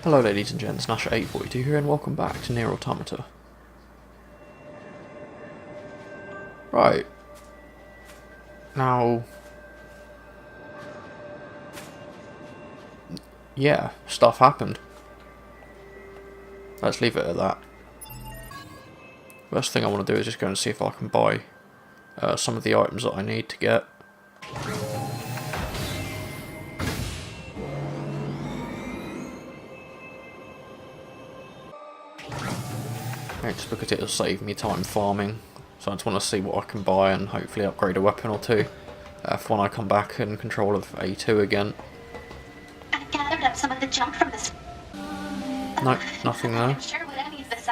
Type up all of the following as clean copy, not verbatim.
Hello ladies and gents, Nasher842 here and welcome back to NieR Automata. Right. Now... yeah, stuff happened. Let's leave it at that. First thing I want to do is just go and see if I can buy some of the items that I need to get. Just because it'll save me time farming, so I just want to see what I can buy and hopefully upgrade a weapon or two for when I come back in control of A2 again. I gathered up some of the junk from this. No, nothing there. I'm sure what any of this.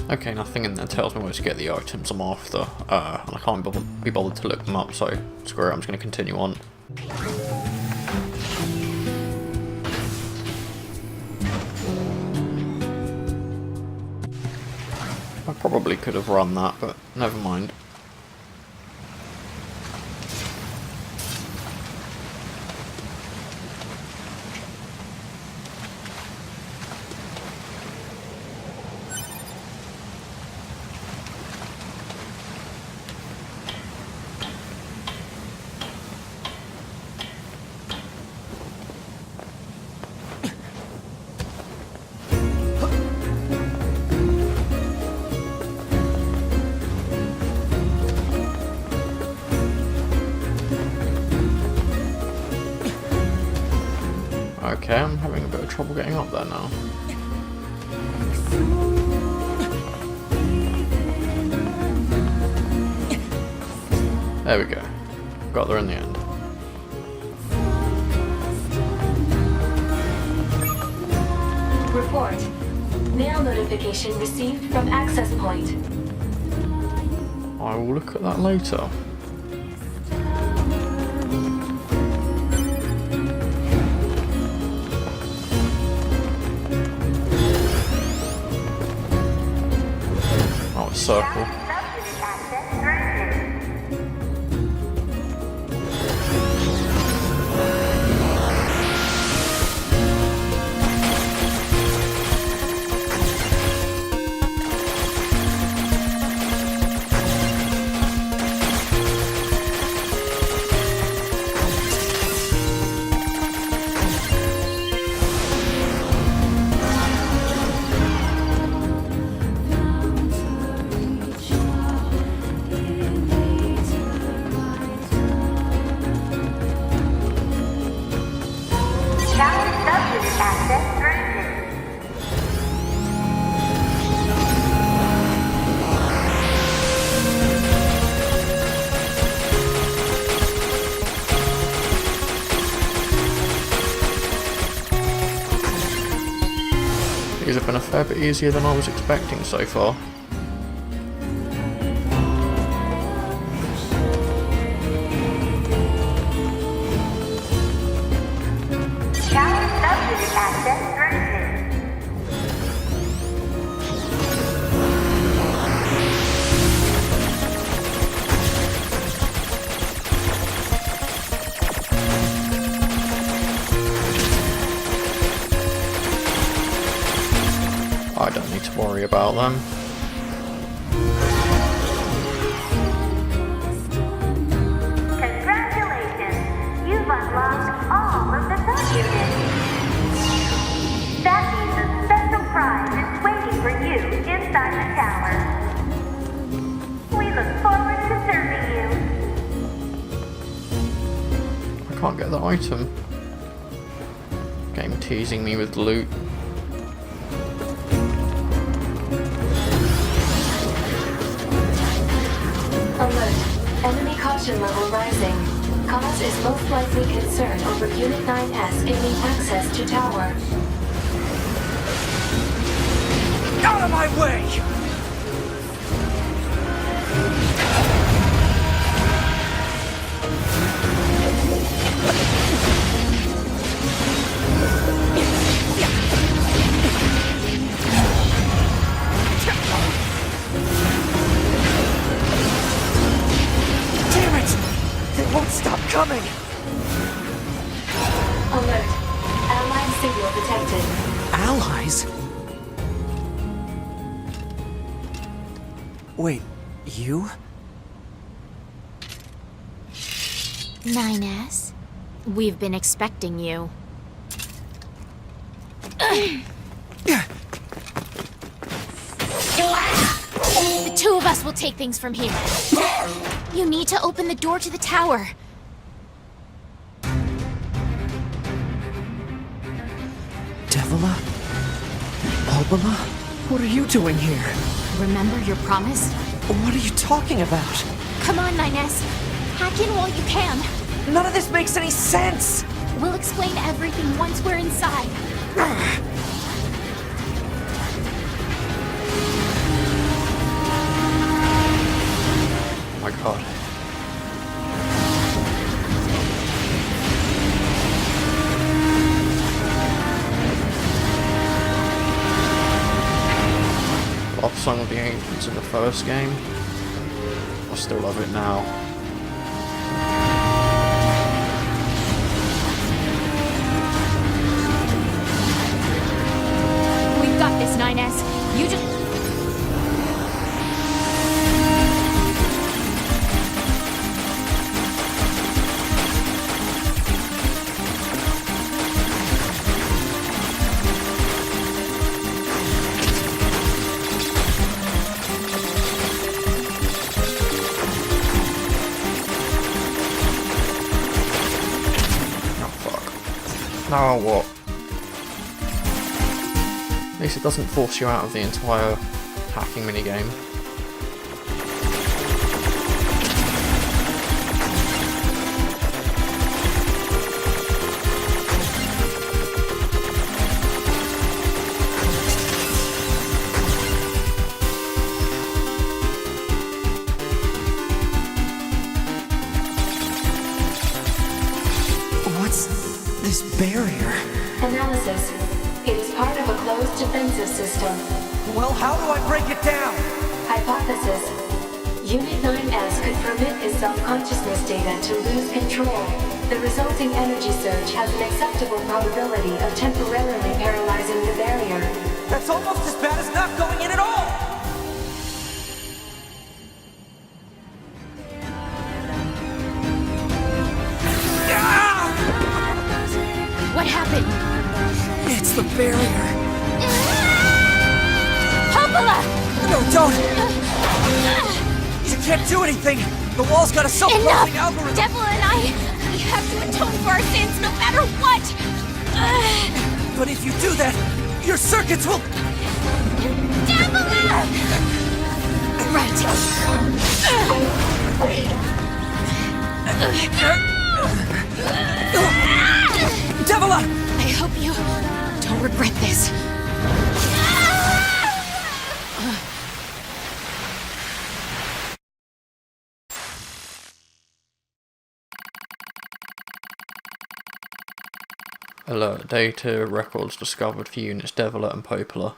Okay, nothing in there tells me where to get the items I'm after, and I can't be bothered to look them up, so screw it, I'm just going to continue on. I probably could have run that, but never mind. Okay, I'm having a bit of trouble getting up there now. There we go. Got there in the end. Report. Mail notification received from access point. I will look at that later. Circle. These have been a fair bit easier than I was expecting so far. I don't need to worry about them. Congratulations! You've unlocked all of the sub-units. That means a special prize is waiting for you inside the tower. We look forward to serving you. I can't get the item. Game teasing me with loot. Alert. Enemy caution level rising. cause is most likely concern over Unit 9S gaining access to tower. Out of my way! Damn it! They won't stop coming! Alert. Allied signal detected. Allies? Wait, you? 9S? We've been expecting you. The two of us will take things from here. You need to open the door to the tower. Devila? Albala? What are you doing here? Remember your promise? What are you talking about? Come on, 9S. Hack in while you can. None of this makes any sense! We'll explain everything once we're inside. Oh my god. Love Song of the Ancients in the first game. I still love it now. We've got this, 9S. You just... Now what? At least it doesn't force you out of the entire hacking minigame. What's this barrier? Analysis. It is part of a closed defensive system. Well, how do I break it down? Hypothesis. Unit 9S could permit its self-consciousness data to lose control. The resulting energy surge has an acceptable probability of temporarily paralyzing the barrier. That's almost as bad as not going in at all! What happened? It's the barrier! Albala! No, don't! You can't do anything! The wall's got a self-closing Enough! algorithm! Devil and I, we have to atone for our sins no matter what! But if you do that, your circuits will... Devil! Right. Devila! I hope you don't regret this. Alert, data records discovered for units Devila and Popola.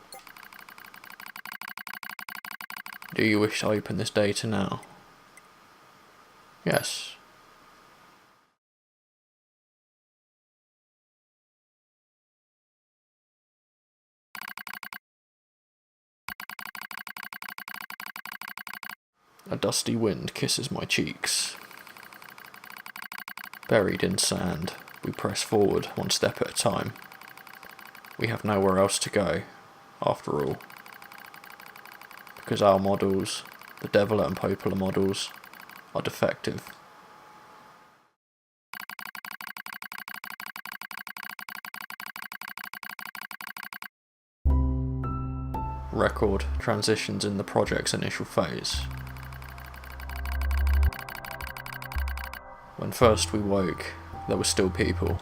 Do you wish to open this data now? Yes. A dusty wind kisses my cheeks. Buried in sand, we press forward one step at a time. We have nowhere else to go, after all. Because our models, the Devila and Popola models, are defective. Record transitions in the project's initial phase. When first we woke, there were still people.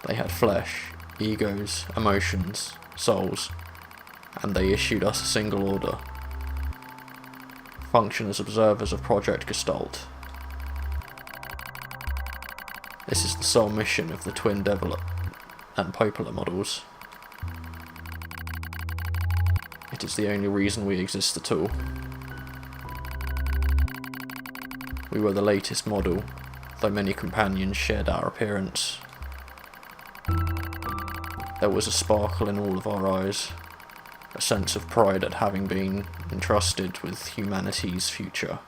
They had flesh, egos, emotions, souls, and they issued us a single order. Function as observers of Project Gestalt. This is the sole mission of the twin Devil and Popola models. It is the only reason we exist at all. We were the latest model, though many companions shared our appearance. There was a sparkle in all of our eyes, a sense of pride at having been entrusted with humanity's future.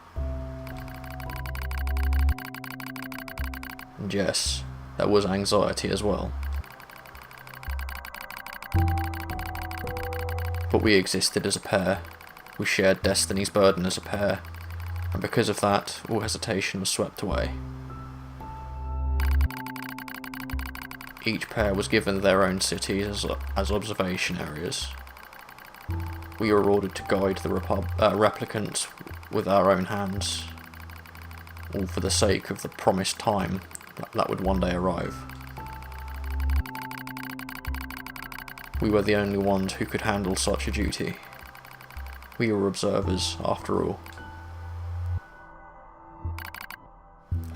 And yes, there was anxiety as well. But we existed as a pair, we shared destiny's burden as a pair, and because of that, all hesitation was swept away. Each pair was given their own cities as observation areas. We were ordered to guide the replicants with our own hands, all for the sake of the promised time that would one day arrive. We were the only ones who could handle such a duty. We were observers, after all.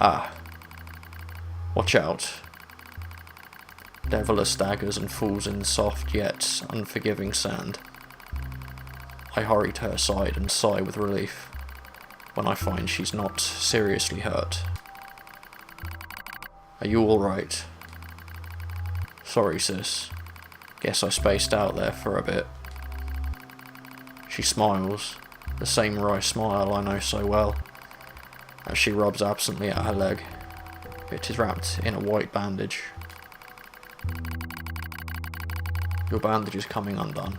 Ah. Watch out. Devila staggers and falls in soft yet unforgiving sand. I hurry to her side and sigh with relief when I find she's not seriously hurt. Are you alright? Sorry, sis. Guess I spaced out there for a bit. She smiles, the same wry smile I know so well, as she rubs absently at her leg. It is wrapped in a white bandage. Your bandage is coming undone.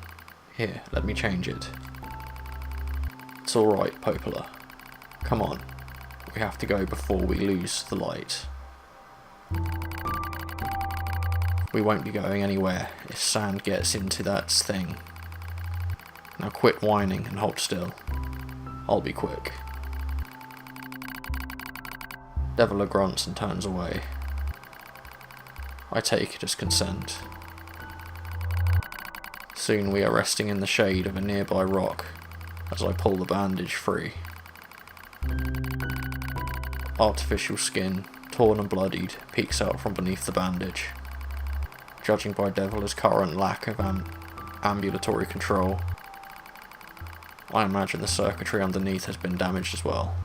Here, let me change it. It's alright, Popola. Come on. We have to go before we lose the light. We won't be going anywhere if sand gets into that thing. Now quit whining and hold still. I'll be quick. Devila grunts and turns away. I take it as consent. Soon we are resting in the shade of a nearby rock as I pull the bandage free. Artificial skin, torn and bloodied, peeks out from beneath the bandage. Judging by Devila's current lack of ambulatory control, I imagine the circuitry underneath has been damaged as well.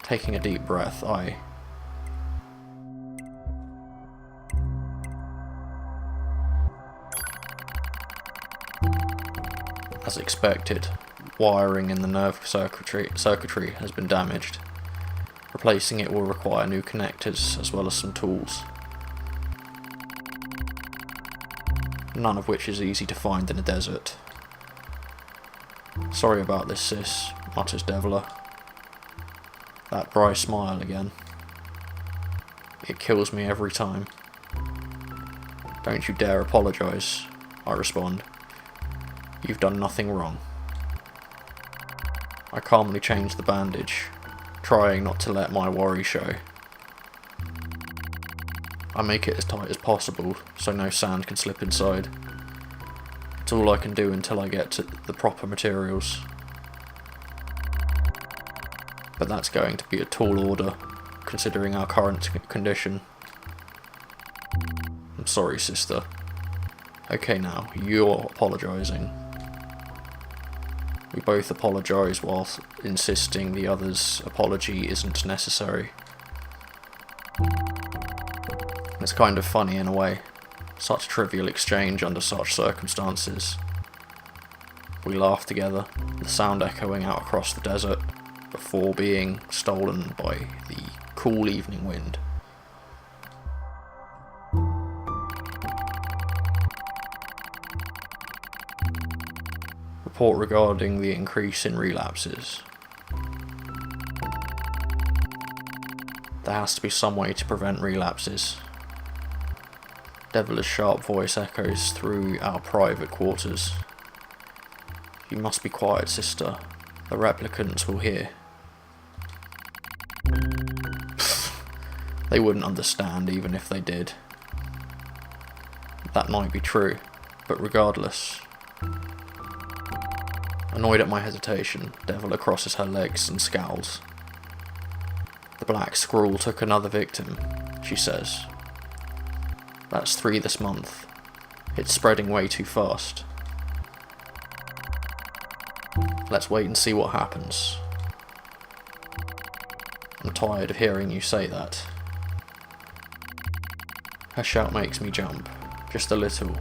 Taking a deep breath, as expected, wiring in the nerve circuitry has been damaged. Replacing it will require new connectors as well as some tools. None of which is easy to find in a desert. Sorry about this, sis, mutters Devila. That wry smile again. It kills me every time. Don't you dare apologise, I respond. You've done nothing wrong. I calmly change the bandage, trying not to let my worry show. I make it as tight as possible so no sand can slip inside. It's all I can do until I get to the proper materials. But that's going to be a tall order, considering our current condition. I'm sorry, sister. Okay now, you're apologising. We both apologise whilst insisting the other's apology isn't necessary. It's kind of funny in a way, such a trivial exchange under such circumstances. We laugh together, the sound echoing out across the desert, before being stolen by the cool evening wind. Report regarding the increase in relapses. There has to be some way to prevent relapses. Devila's sharp voice echoes through our private quarters. You must be quiet, sister. The replicants will hear. They wouldn't understand even if they did. That might be true, but regardless. Annoyed at my hesitation, Devil crosses her legs and scowls. The black scrawl took another victim, she says. That's 3 this month. It's spreading way too fast. Let's wait and see what happens. I'm tired of hearing you say that. Her shout makes me jump, just a little,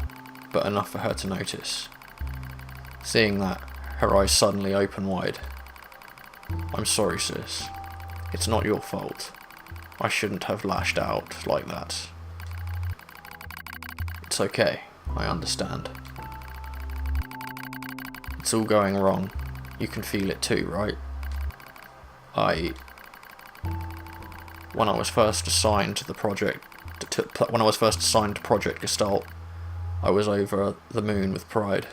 but enough for her to notice. Seeing that, her eyes suddenly open wide. I'm sorry, sis. It's not your fault. I shouldn't have lashed out like that. It's okay, I understand. It's all going wrong. You can feel it too, right? When I was first assigned to Project Gestalt, I was over the moon with pride.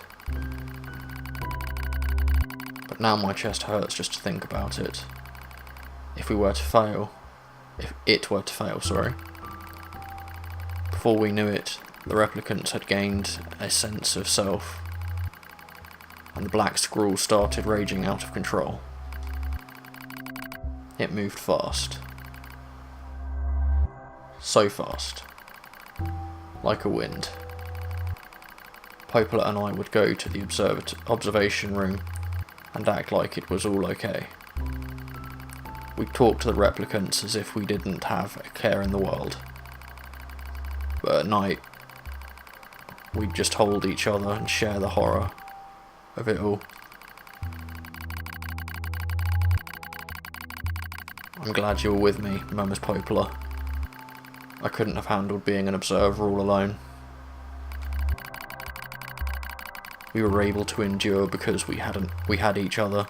But now my chest hurts just to think about it. If it were to fail, Before we knew it, the replicants had gained a sense of self, and the black scrawl started raging out of control. It moved fast. So fast. Like a wind. Popola and I would go to the observation room and act like it was all okay. We'd talk to the replicants as if we didn't have a care in the world. But at night, we'd just hold each other and share the horror of it all. I'm glad you're with me, murmurs Popola. I couldn't have handled being an observer all alone. We were able to endure because we had each other,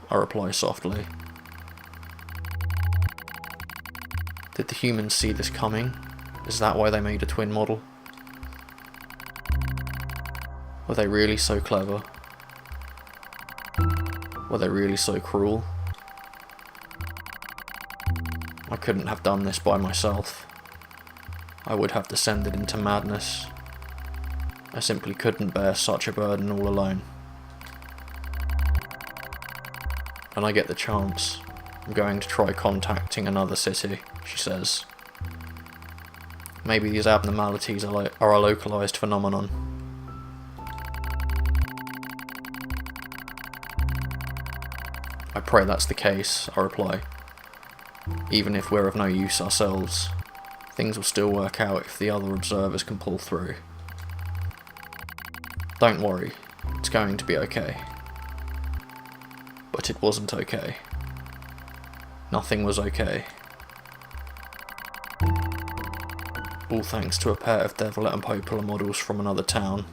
I reply softly. Did the humans see this coming? Is that why they made a twin model? Were they really so clever? Were they really so cruel? I couldn't have done this by myself. I would have descended into madness. I simply couldn't bear such a burden all alone. When I get the chance, I'm going to try contacting another city, she says. Maybe these abnormalities are a localized phenomenon. I pray that's the case, I reply. Even if we're of no use ourselves, things will still work out if the other observers can pull through. Don't worry, it's going to be okay. But it wasn't okay. Nothing was okay. All thanks to a pair of Devil and Popola models from another town.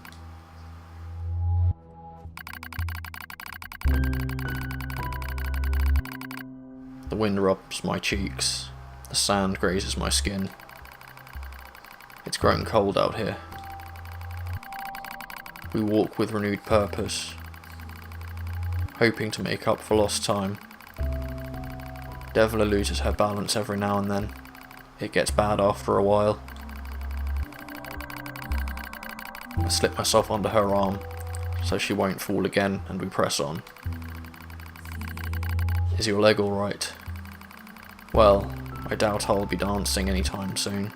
The wind rubs my cheeks, the sand grazes my skin. It's growing cold out here. We walk with renewed purpose, hoping to make up for lost time. Devil loses her balance every now and then. It gets bad after a while. I slip myself under her arm, so she won't fall again, and we press on. Is your leg alright? Well, I doubt I'll be dancing anytime soon.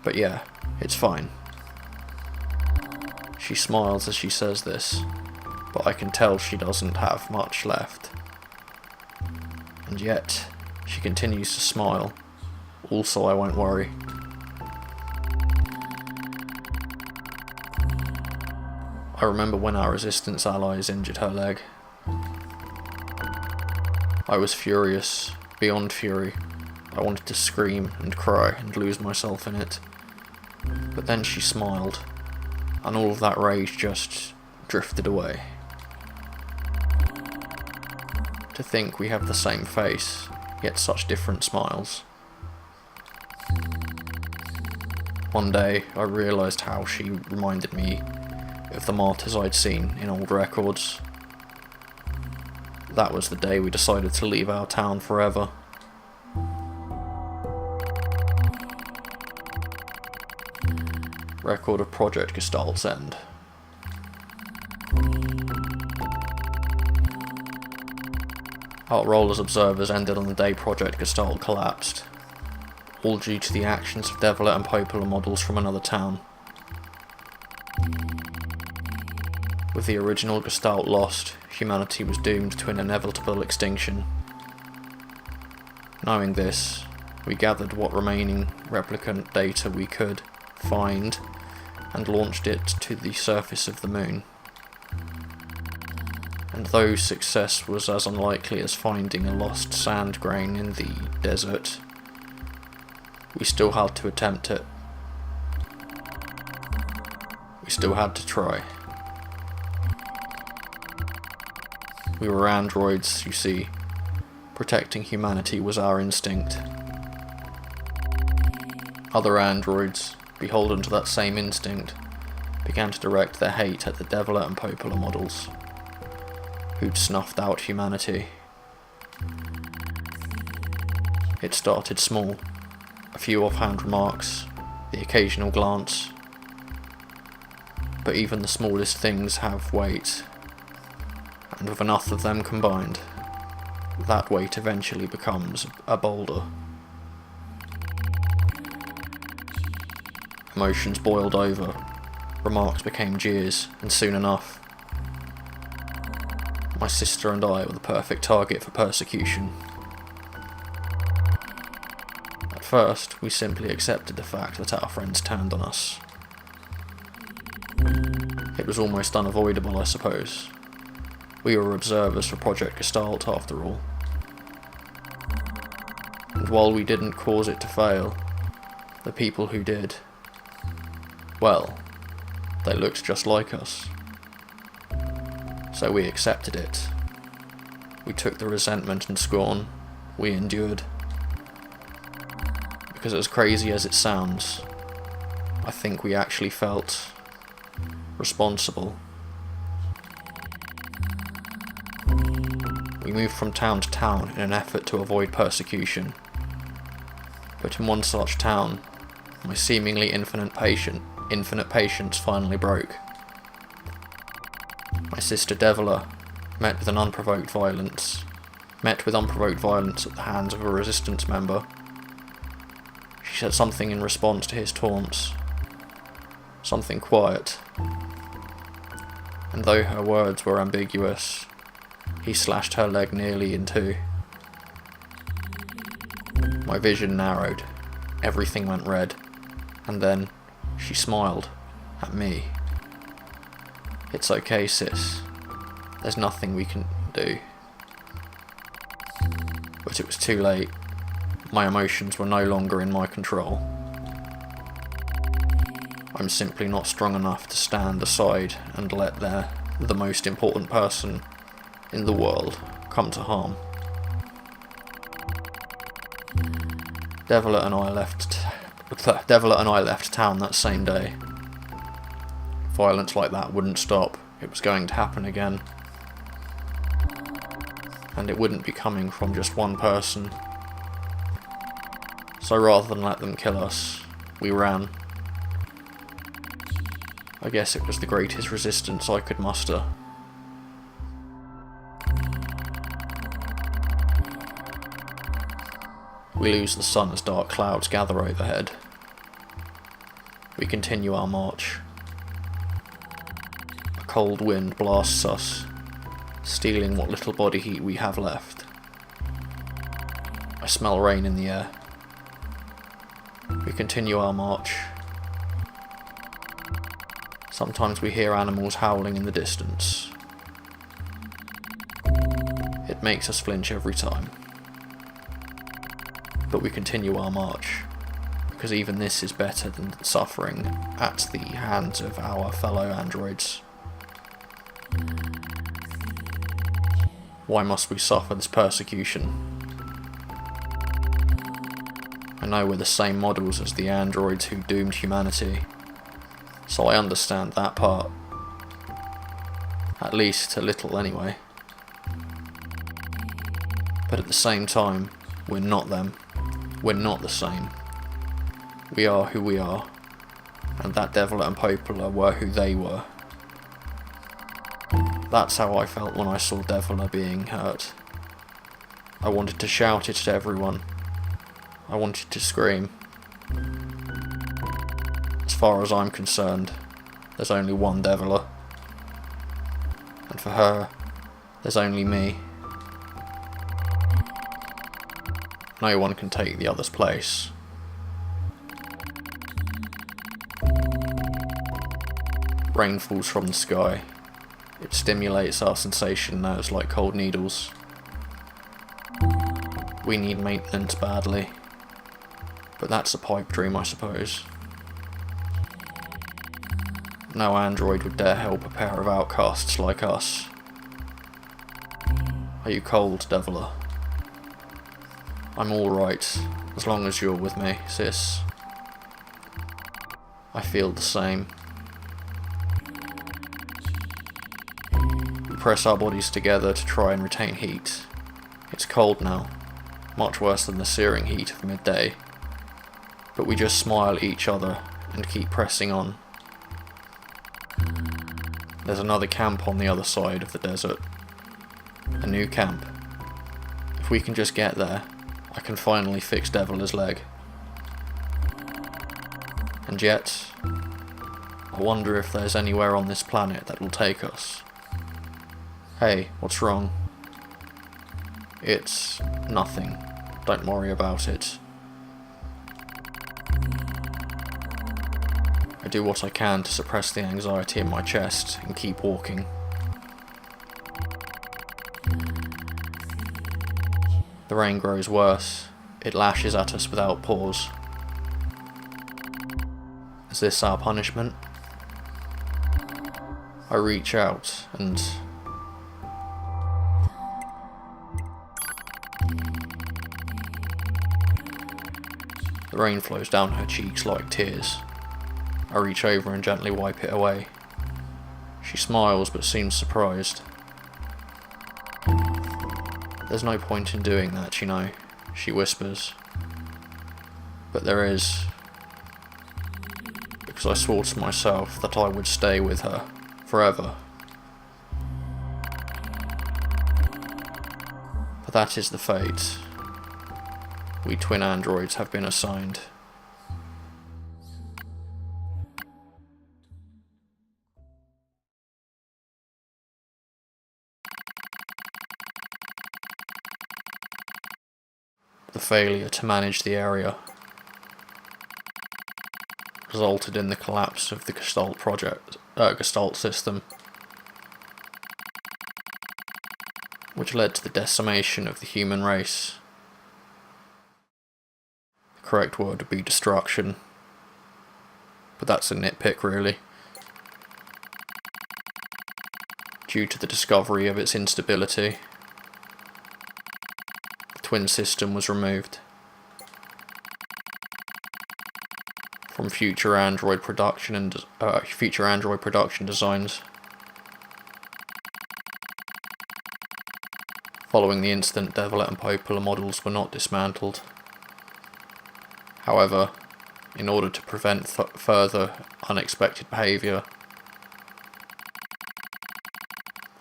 But yeah, it's fine. She smiles as she says this, but I can tell she doesn't have much left. And yet, she continues to smile, also I won't worry. I remember when our resistance allies injured her leg. I was furious, beyond fury. I wanted to scream and cry and lose myself in it. But then she smiled, and all of that rage just drifted away. To think we have the same face, yet such different smiles. One day I realised how she reminded me of the martyrs I'd seen in old records. That was the day we decided to leave our town forever. Record of Project Gestalt's end. Our role as observers ended on the day Project Gestalt collapsed, all due to the actions of Deviler and Popola models from another town. With the original Gestalt lost, humanity was doomed to an inevitable extinction. Knowing this, we gathered what remaining replicant data we could find and launched it to the surface of the moon. And though success was as unlikely as finding a lost sand grain in the desert, we still had to attempt it. We still had to try. We were androids, you see. Protecting humanity was our instinct. Other androids, beholden to that same instinct, began to direct their hate at the Deviler and Popola models, who'd snuffed out humanity. It started small. A few offhand remarks, the occasional glance. But even the smallest things have weight, and with enough of them combined, that weight eventually becomes a boulder. Emotions boiled over, remarks became jeers, and soon enough, my sister and I were the perfect target for persecution. At first, we simply accepted the fact that our friends turned on us. It was almost unavoidable, I suppose. We were observers for Project Gestalt, after all. And while we didn't cause it to fail, the people who did, well, they looked just like us. So we accepted it. We took the resentment and scorn. We endured. Because as crazy as it sounds, I think we actually felt responsible. We moved from town to town in an effort to avoid persecution. But in one such town, my seemingly infinite patience finally broke. My sister Deviler met with unprovoked violence at the hands of a resistance member. She said something in response to his taunts, something quiet, and though her words were ambiguous, he slashed her leg nearly in two. My vision narrowed, everything went red, and then she smiled at me. "It's okay, sis. There's nothing we can do." But it was too late. My emotions were no longer in my control. I'm simply not strong enough to stand aside and let the most important person in the world come to harm. Deviler and I left town that same day. Violence like that wouldn't stop. It was going to happen again. And it wouldn't be coming from just one person. So rather than let them kill us, we ran. I guess it was the greatest resistance I could muster. We lose the sun as dark clouds gather overhead. We continue our march. A cold wind blasts us, stealing what little body heat we have left. I smell rain in the air. We continue our march. Sometimes we hear animals howling in the distance. It makes us flinch every time. But we continue our march, because even this is better than suffering at the hands of our fellow androids. Why must we suffer this persecution? I know we're the same models as the androids who doomed humanity, so I understand that part. At least a little anyway. But at the same time, we're not them. We're not the same. We are who we are. and that Deviler and Popola were who they were. That's how I felt when I saw Deviler being hurt. I wanted to shout it at everyone. I wanted to scream. As far as I'm concerned, there's only one Deviler. And for her, there's only me. No one can take the other's place. Rain falls from the sky. It stimulates our sensation nerves like cold needles. We need maintenance badly. But that's a pipe dream, I suppose. No android would dare help a pair of outcasts like us. Are you cold, Deviler? I'm alright, as long as you're with me, sis. I feel the same. We press our bodies together to try and retain heat. It's cold now, much worse than the searing heat of midday. But we just smile at each other and keep pressing on. There's another camp on the other side of the desert. A new camp. If we can just get there, I can finally fix Deviler's leg. And yet, I wonder if there's anywhere on this planet that will take us. Hey, what's wrong? It's nothing. Don't worry about it. I do what I can to suppress the anxiety in my chest and keep walking. The rain grows worse. It lashes at us without pause. Is this our punishment? I reach out and... the rain flows down her cheeks like tears. I reach over and gently wipe it away. She smiles but seems surprised. There's no point in doing that, you know, she whispers. But there is. Because I swore to myself that I would stay with her forever. But that is the fate we twin androids have been assigned. The failure to manage the area resulted in the collapse of the Gestalt system, which led to the decimation of the human race. The correct word would be destruction, but that's a nitpick really. Due to the discovery of its instability, twin system was removed from future android production designs. Following the incident, Deviler and Popola models were not dismantled. However, in order to prevent further unexpected behaviour,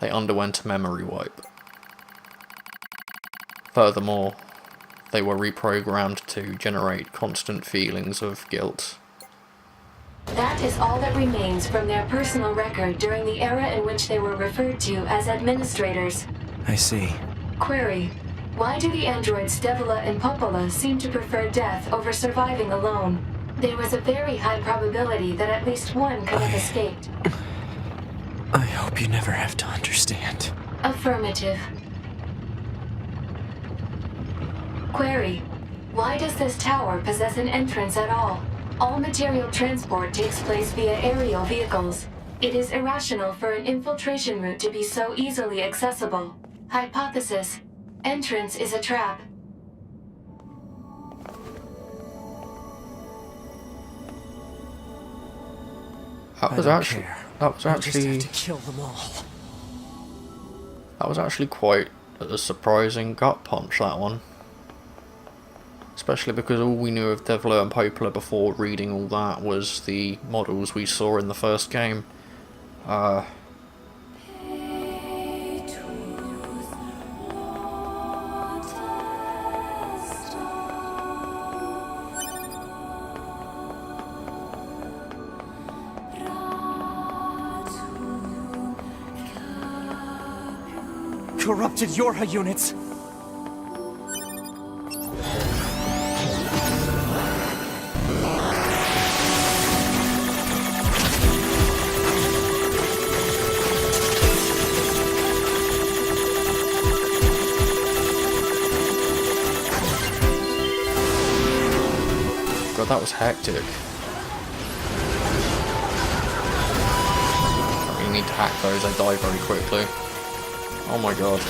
they underwent a memory wipe. Furthermore, they were reprogrammed to generate constant feelings of guilt. That is all that remains from their personal record during the era in which they were referred to as administrators. I see. Query: why do the androids Deviler and Popola seem to prefer death over surviving alone? There was a very high probability that at least one could have escaped. I hope you never have to understand. Affirmative. Query: why does this tower possess an entrance at all? All material transport takes place via aerial vehicles. It is irrational for an infiltration route to be so easily accessible. Hypothesis: entrance is a trap. That was actually to kill them all. That was actually quite a surprising gut punch, that one. Especially because all we knew of Devler and Poplar before reading all that was the models we saw in the first game. Corrupted Yorha units! God, that was hectic. You need to hack those, they die very quickly. Oh my god.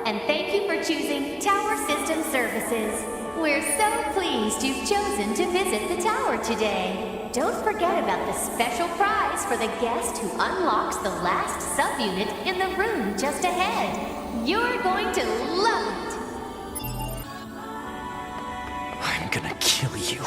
And thank you for choosing Tower System Services. We're so pleased you've chosen to visit the tower today. Don't forget about the special prize for the guest who unlocks the last subunit in the room just ahead. You're going to love it. I'm gonna kill you.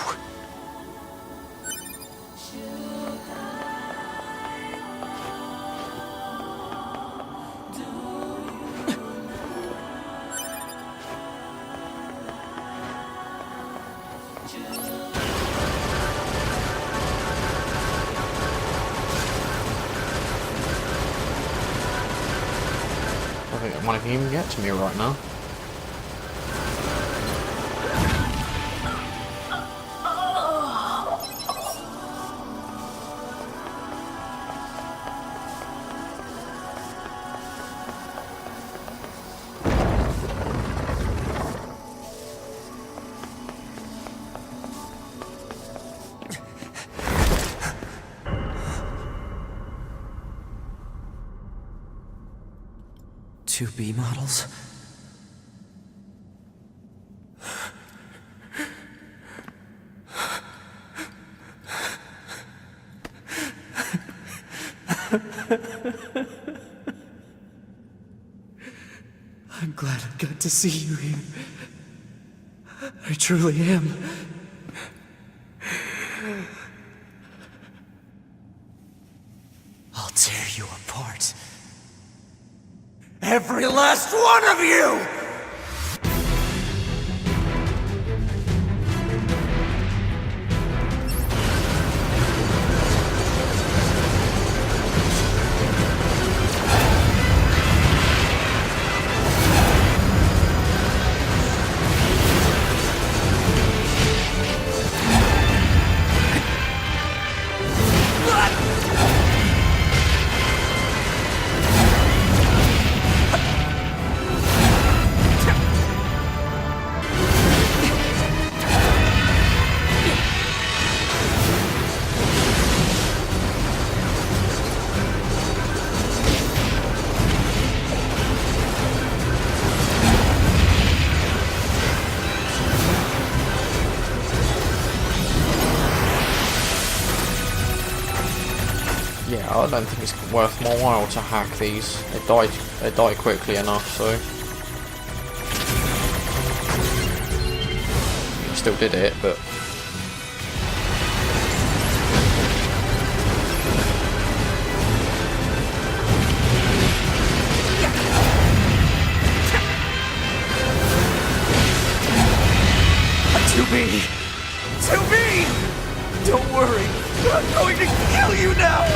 I think one can even get to me right now. Two B models? I'm glad I got to see you here. I truly am. I'll tear you apart. Every last one of you! Yeah, I don't think it's worth my while to hack these. They die quickly enough, so still did it, but To me! Don't worry, I'm going to kill you now!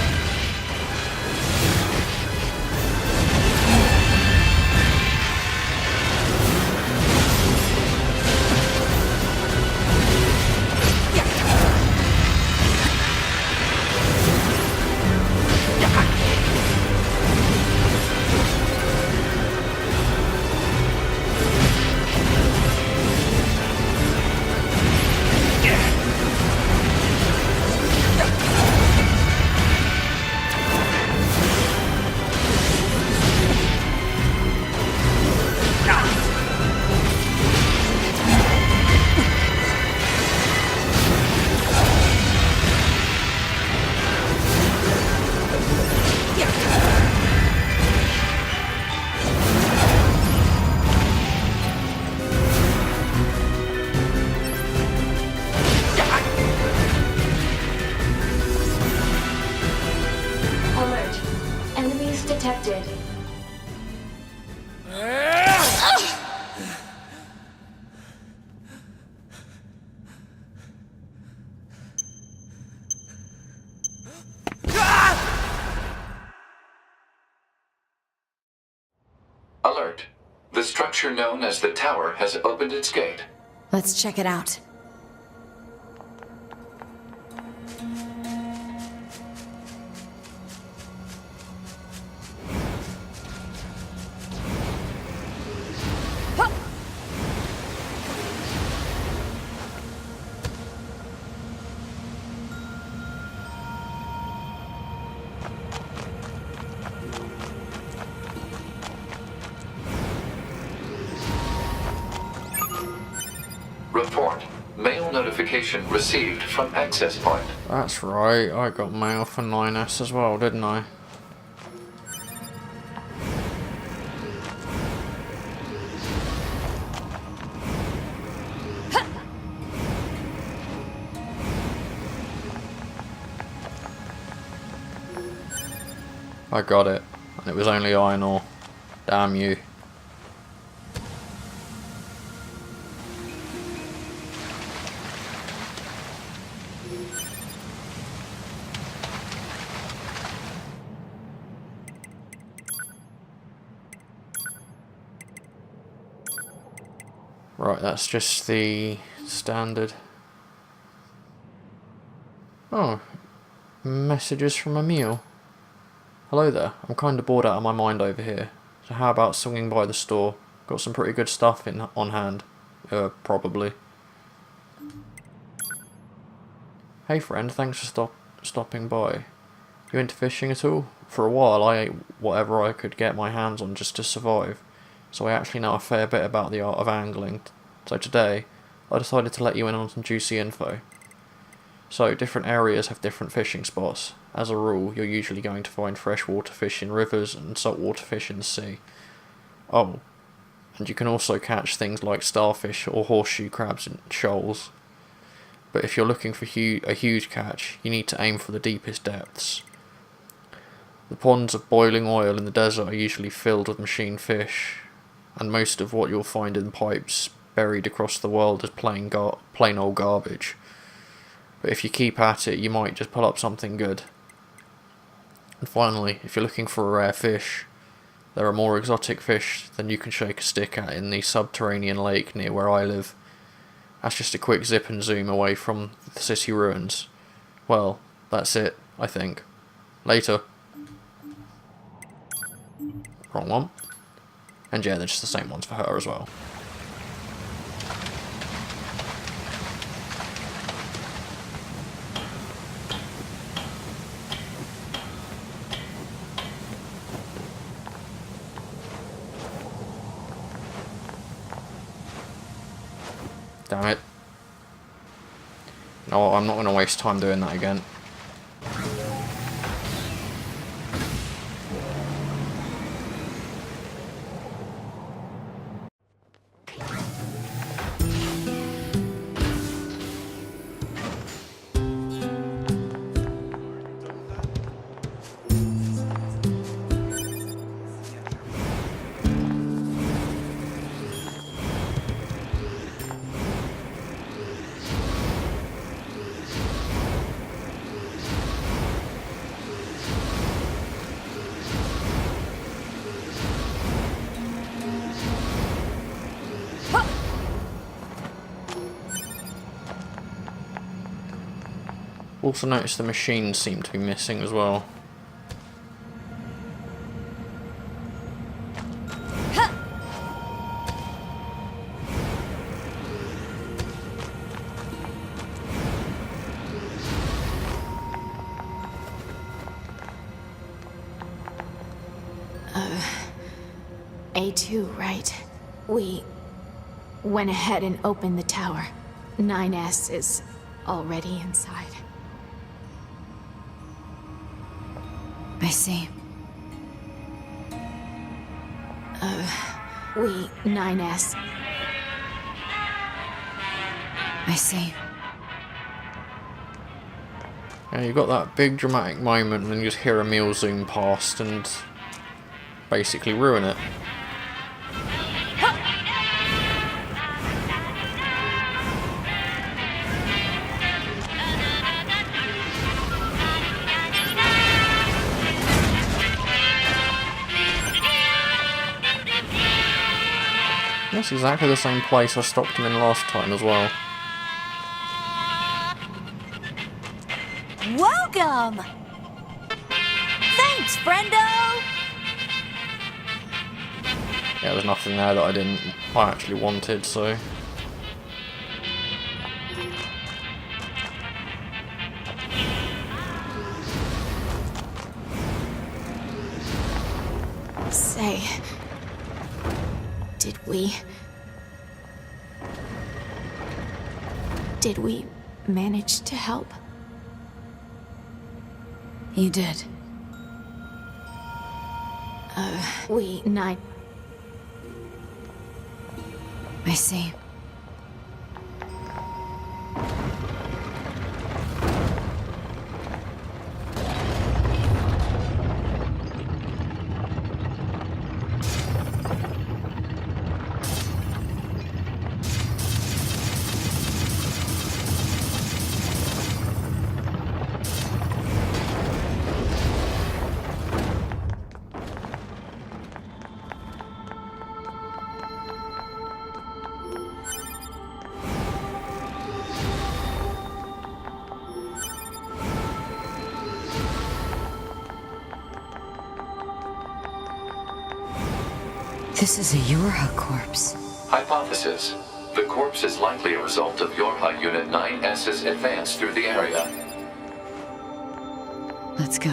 detected. Alert. The structure known as the tower has opened its gate. Let's check it out. Report. Mail notification received from access point. That's right, I got mail for 9S as well, didn't I? I got it, and it was only iron ore. Damn you. Right, that's just the standard. Oh, messages from Emil. Hello there, I'm kinda bored out of my mind over here. So how about swinging by the store? Got some pretty good stuff on hand. Probably. Hey friend, thanks for stopping by. You into fishing at all? For a while I ate whatever I could get my hands on just to survive. So I actually know a fair bit about the art of angling. So today, I decided to let you in on some juicy info. So, different areas have different fishing spots. As a rule, you're usually going to find freshwater fish in rivers and saltwater fish in the sea. Oh, and you can also catch things like starfish or horseshoe crabs in shoals. But if you're looking for a huge catch, you need to aim for the deepest depths. The ponds of boiling oil in the desert are usually filled with machine fish, and most of what you'll find in pipes buried across the world is plain old garbage. But if you keep at it, you might just pull up something good. And finally, if you're looking for a rare fish, there are more exotic fish than you can shake a stick at in the subterranean lake near where I live. That's just a quick zip and zoom away from the city ruins. Well, that's it, I think. Later. Wrong one. And yeah, they're just the same ones for her as well. Damn it. No, I'm not going to waste time doing that again. Also noticed the machines seem to be missing as well. A2, right? We went ahead and opened the tower. 9S is already inside. I see. 9S. I see. Yeah, you got that big dramatic moment and then you just hear Emil zoom past and basically ruin it. That's exactly the same place I stopped him in last time as well. Welcome! Thanks, friendo! Yeah, there's nothing there that I actually wanted, so... Say... Did we manage to help? You did. NieR. I see. This is a Yorha corpse. Hypothesis. The corpse is likely a result of Yorha Unit 9S's advance through the area. Let's go.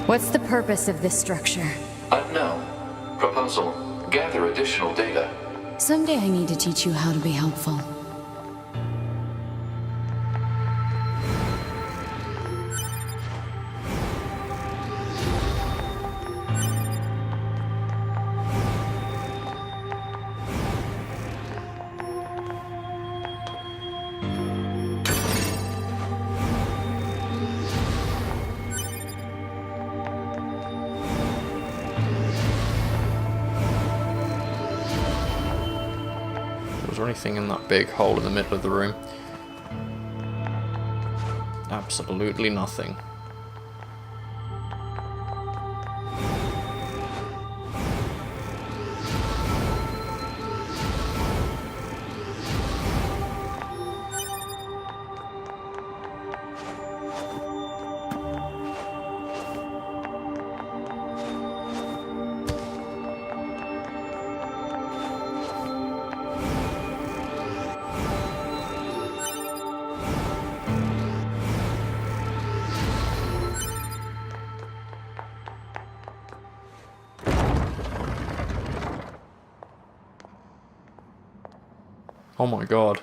What's the purpose of this structure? Unknown. Proposal. Gather additional data. Someday I need to teach you how to be helpful. Was there anything in that big hole in the middle of the room? Absolutely nothing. Oh my god.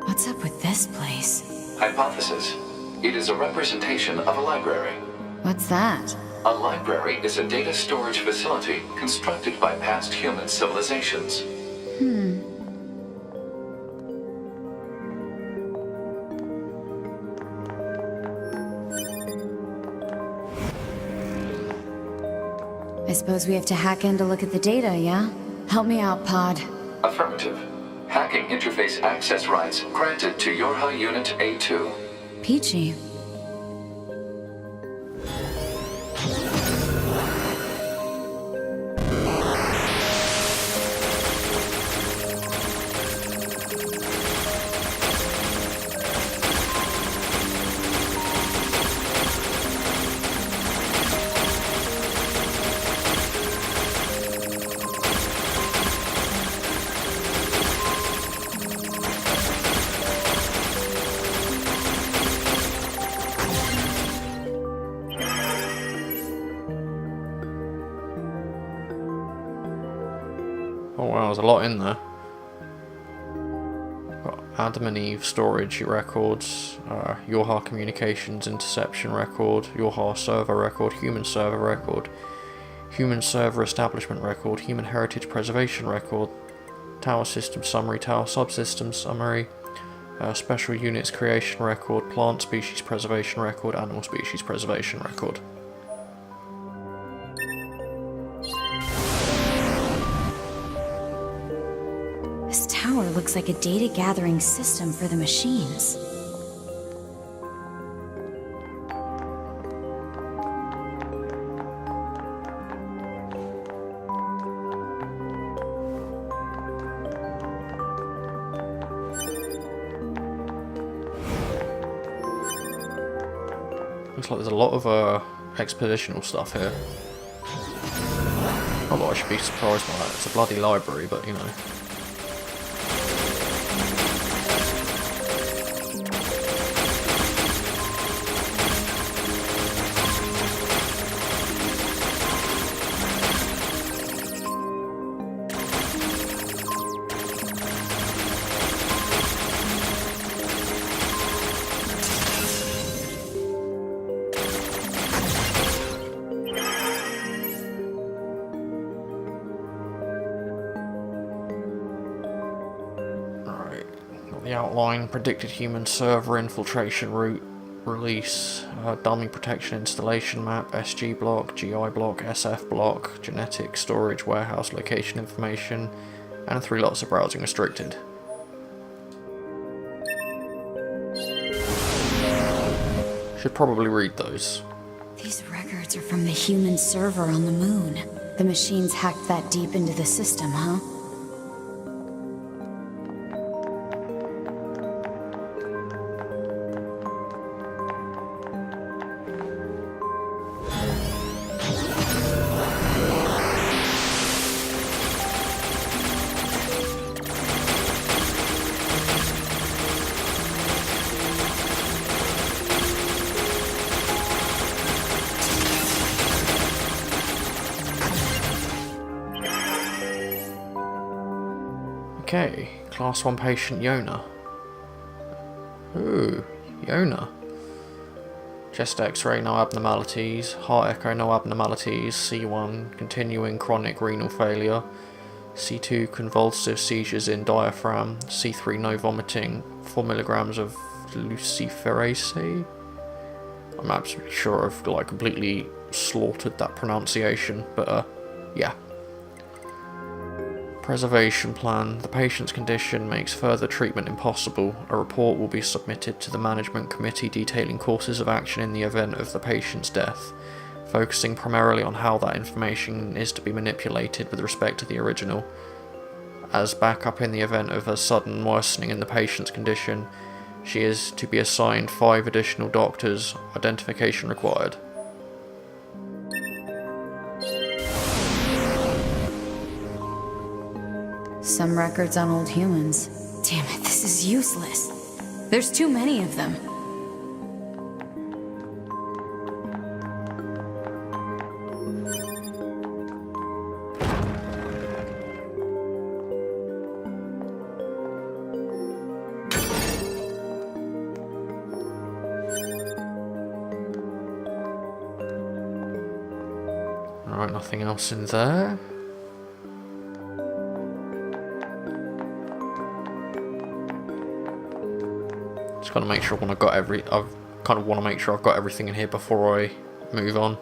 What's up with this place? Hypothesis. It is a representation of a library. What's that? A library is a data storage facility constructed by past human civilizations. I suppose we have to hack in to look at the data, yeah? Help me out, Pod. Affirmative. Hacking interface access rights granted to Yorha Unit A2. Peachy. Oh wow, there's a lot in there. Got Adam and Eve storage records, Yorha communications interception record, Yorha server record, human server establishment record, human heritage preservation record, tower system summary, tower subsystem summary, special units creation record, plant species preservation record, animal species preservation record. This tower looks like a data gathering system for the machines. Looks like there's a lot of expositional stuff here. Not that I should be surprised by that. It's a bloody library, but you know. The outline, predicted human server infiltration route, release, dummy protection installation map, SG block, GI block, SF block, genetic storage, warehouse location information, and 3 lots of browsing restricted. Should probably read those. These records are from the human server on the moon. The machines hacked that deep into the system, huh? Okay, class 1 patient Yona. Ooh, Yona. Chest x-ray, no abnormalities. Heart echo, no abnormalities. C1, continuing chronic renal failure. C2, convulsive seizures in diaphragm. C3, no vomiting. 4 milligrams of luciferase. I'm absolutely sure I've like completely slaughtered that pronunciation, but yeah. Preservation plan. The patient's condition makes further treatment impossible. A report will be submitted to the management committee detailing courses of action in the event of the patient's death, focusing primarily on how that information is to be manipulated with respect to the original. As backup in the event of a sudden worsening in the patient's condition, she is to be assigned 5 additional doctors, identification required. Some records on old humans. Damn it, this is useless. There's too many of them. Alright, nothing else in there. Just gotta make sure when I've got I've kind of want to make sure I've got everything in here before I move on.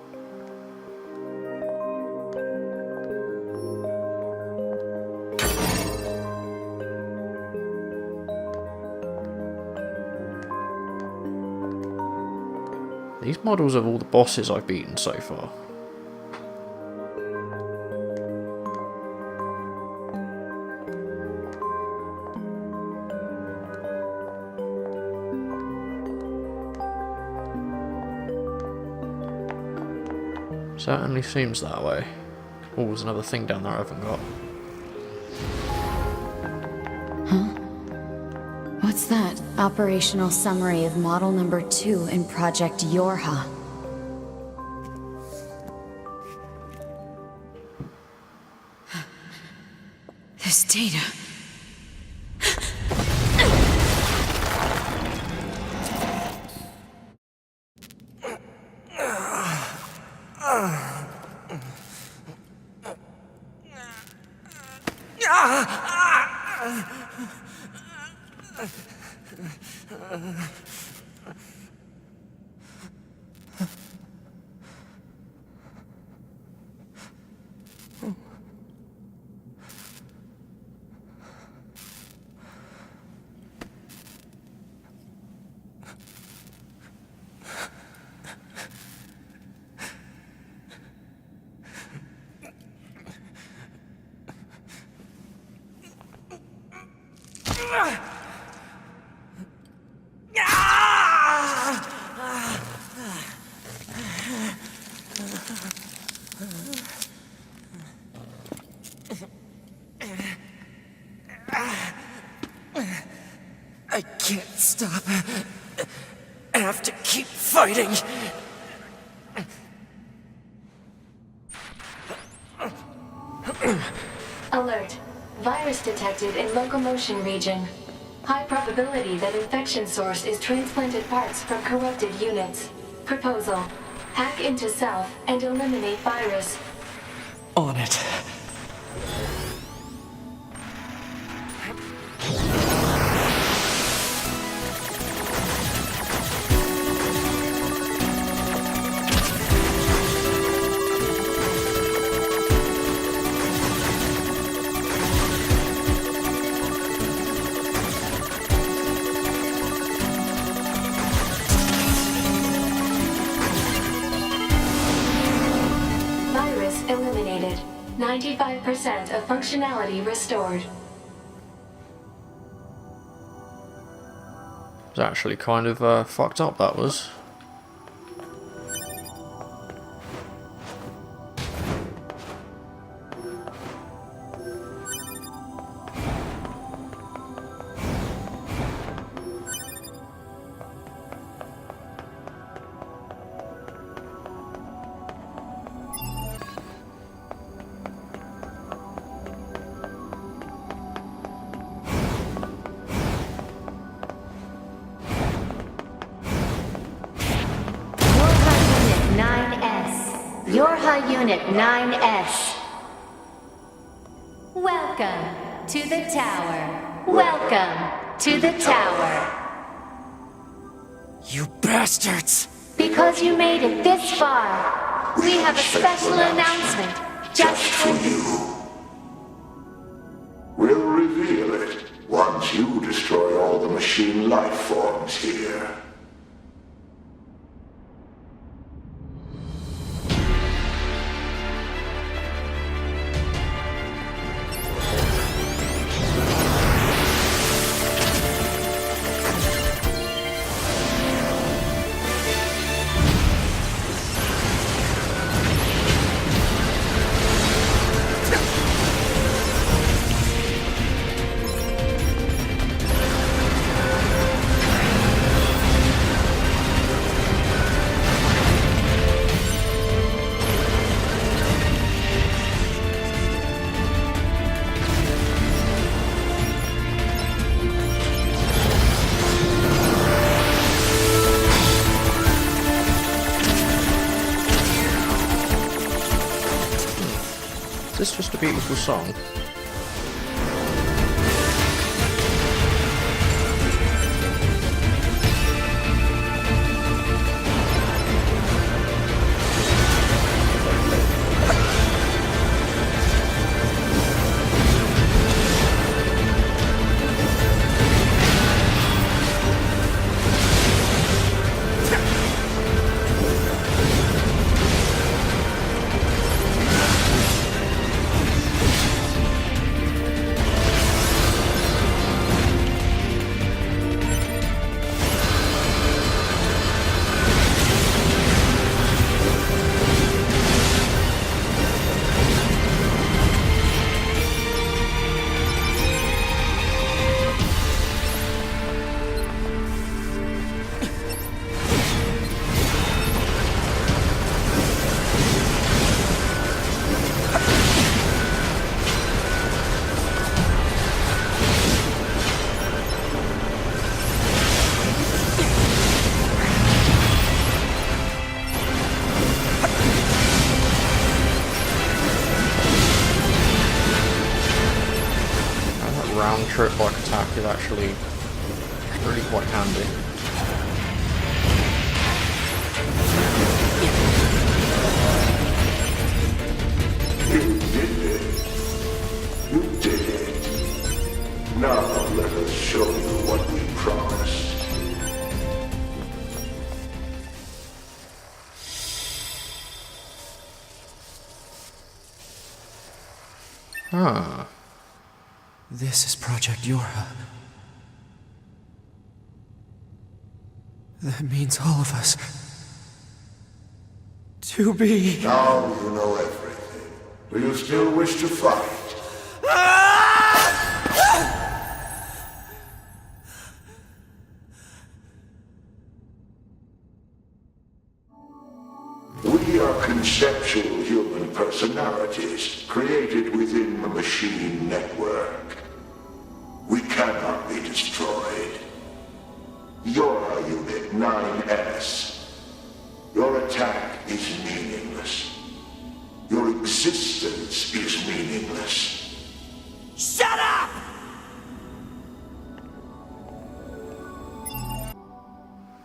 These models of all the bosses I've beaten so far. Certainly seems that way. Oh, there's another thing down there I haven't got. Huh? What's that? Operational summary of model number 2 in Project Yorha. This data. I can't stop. I have to keep fighting. Alert. Virus detected in locomotion region. High probability that infection source is transplanted parts from corrupted units. Proposal. Hack into self and eliminate virus. On it. Virus eliminated. 95% of functionality restored. It was actually kind of fucked up, that was. Your High Unit 9S. Welcome to the tower. Welcome to the tower. You bastards! Because you made it this far, we have a special announcement just for you. We'll reveal it once you destroy all the machine life forms here. Is this just a beautiful song? trip-like attack is actually really quite handy. You did it. You did it. Now let us show you what we promised. Ah. This is Project Yorha. That means all of us. To be... Now you know everything. Do you still wish to fight? We are conceptual human personalities created within the machine network. We cannot be destroyed. You're Unit 9S. Your attack is meaningless. Your existence is meaningless. Shut up!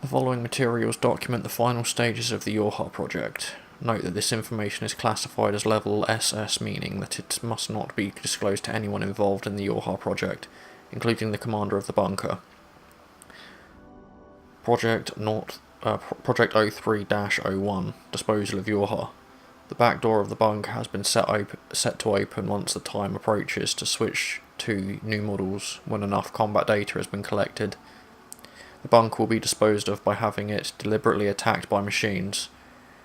The following materials document the final stages of the Yorha project. Note that this information is classified as level SS, meaning that it must not be disclosed to anyone involved in the Yorha project, including the commander of the bunker. Project 03-01, Disposal of Yorha. The back door of the bunker has been set to open once the time approaches to switch to new models when enough combat data has been collected. The bunker will be disposed of by having it deliberately attacked by machines.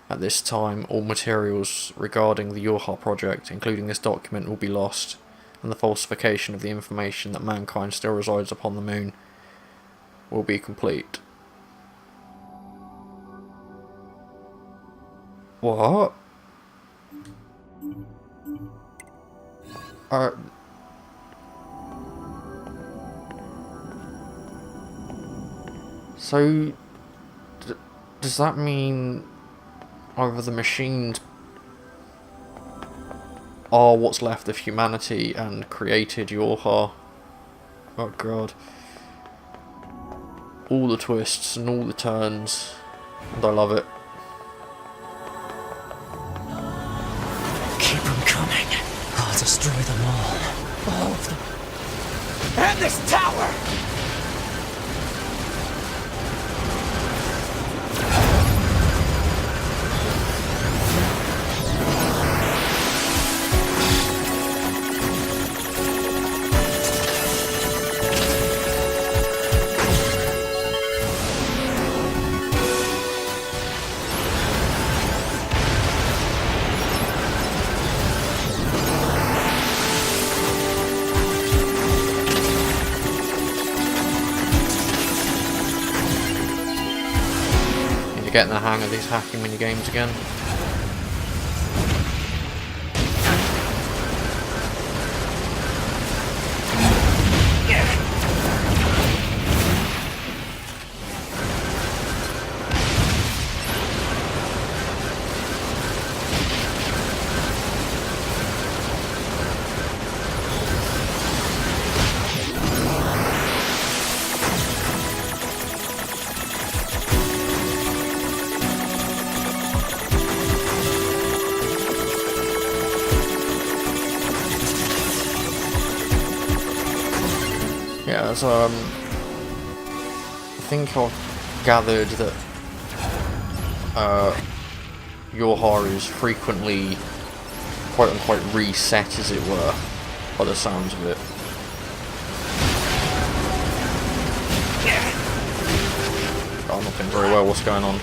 At this time, all materials regarding the Yorha project, including this document, will be lost, and the falsification of the information that mankind still resides upon the moon will be complete. What? So, does that mean either the machines are what's left of humanity and created Yorha? Oh god. All the twists and all the turns, and I love it. Keep them coming. I'll destroy them all. All of them. And this tower! Getting the hang of these hacking mini games again. Yeah, so I think I've gathered that Yorha is frequently quote-unquote reset, as it were, by the sounds of it. I'm not doing very well, what's going on?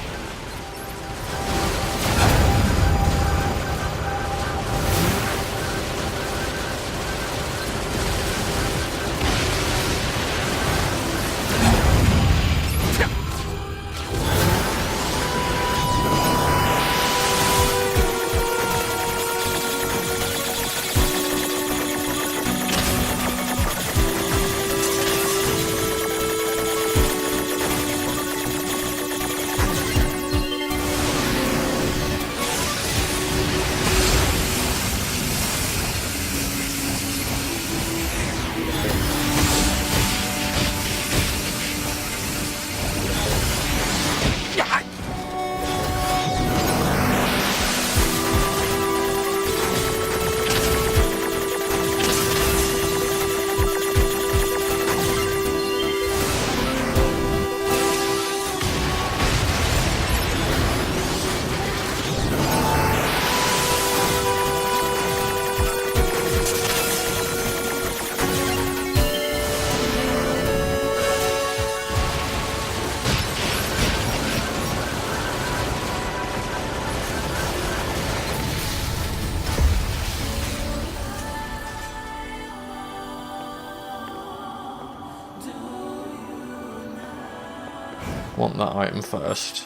want that item first.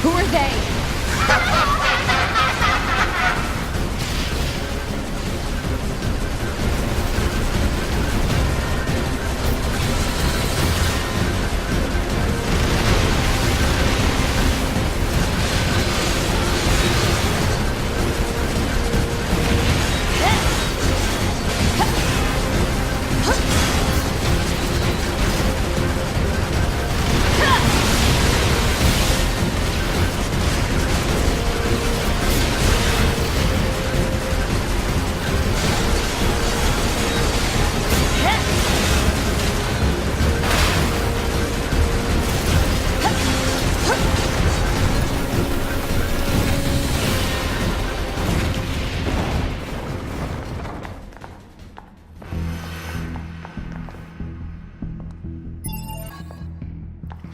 Who are they?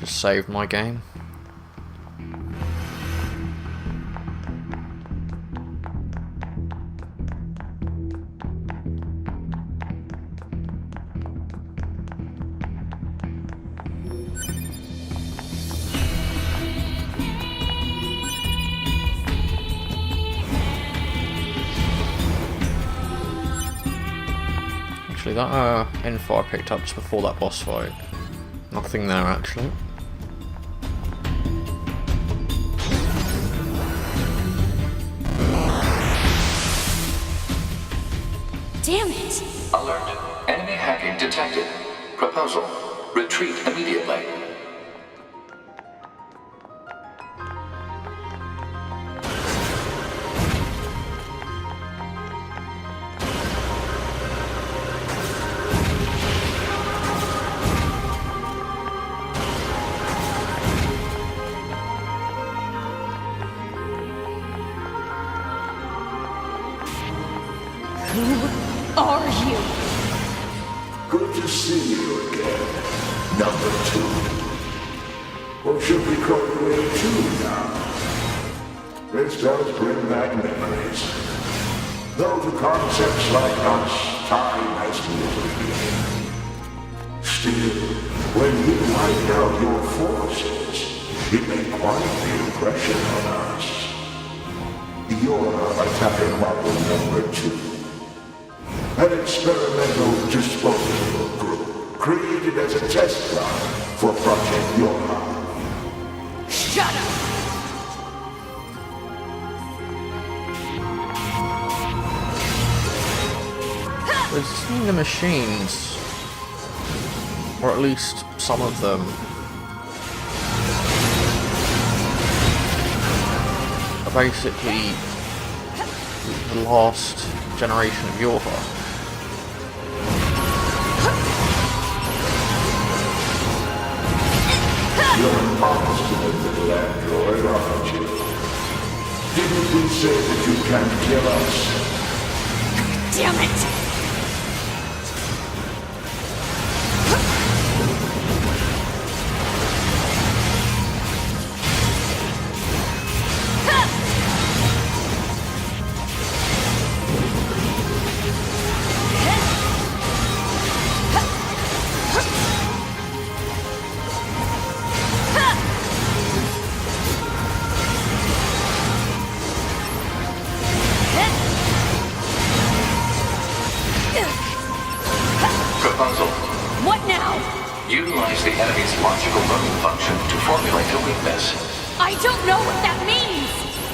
Just saved my game. Actually, that info I picked up just before that boss fight. Nothing there, actually. Damn it! Alert. Enemy hacking detected. Proposal. Retreat immediately. Are you? Good to see you again, number 2. Or should we call you A2 now? This does bring back memories. Though to concepts like us, time has little meaning. Still, when you wipe out your forces, it made quite the impression on us. You're attacking model number 2. An experimental disposable group created as a test run for Project Yorha. Shut up! We've seen the machines, or at least some of them, are basically the last generation of Yorha. You're an obstinate little android, aren't you? Didn't we say that you can't kill us? Damn it! Proposal. What now? Utilize the enemy's logical learning function to formulate a weakness. I don't know what that means!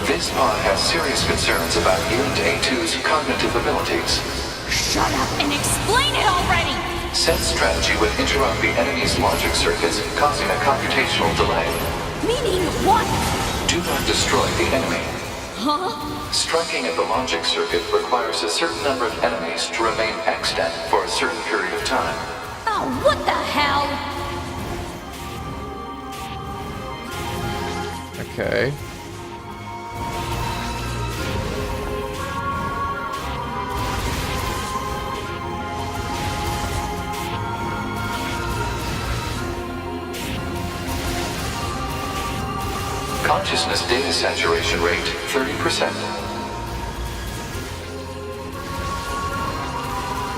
This pod has serious concerns about Unit A2's cognitive abilities. Shut up and explain it already! Said strategy would interrupt the enemy's logic circuits, causing a computational delay. Meaning what? Do not destroy the enemy. Huh? Striking at the logic circuit requires a certain number of enemies to remain extant for a certain period of time. Oh, what the hell? Okay. Consciousness data saturation rate 30%.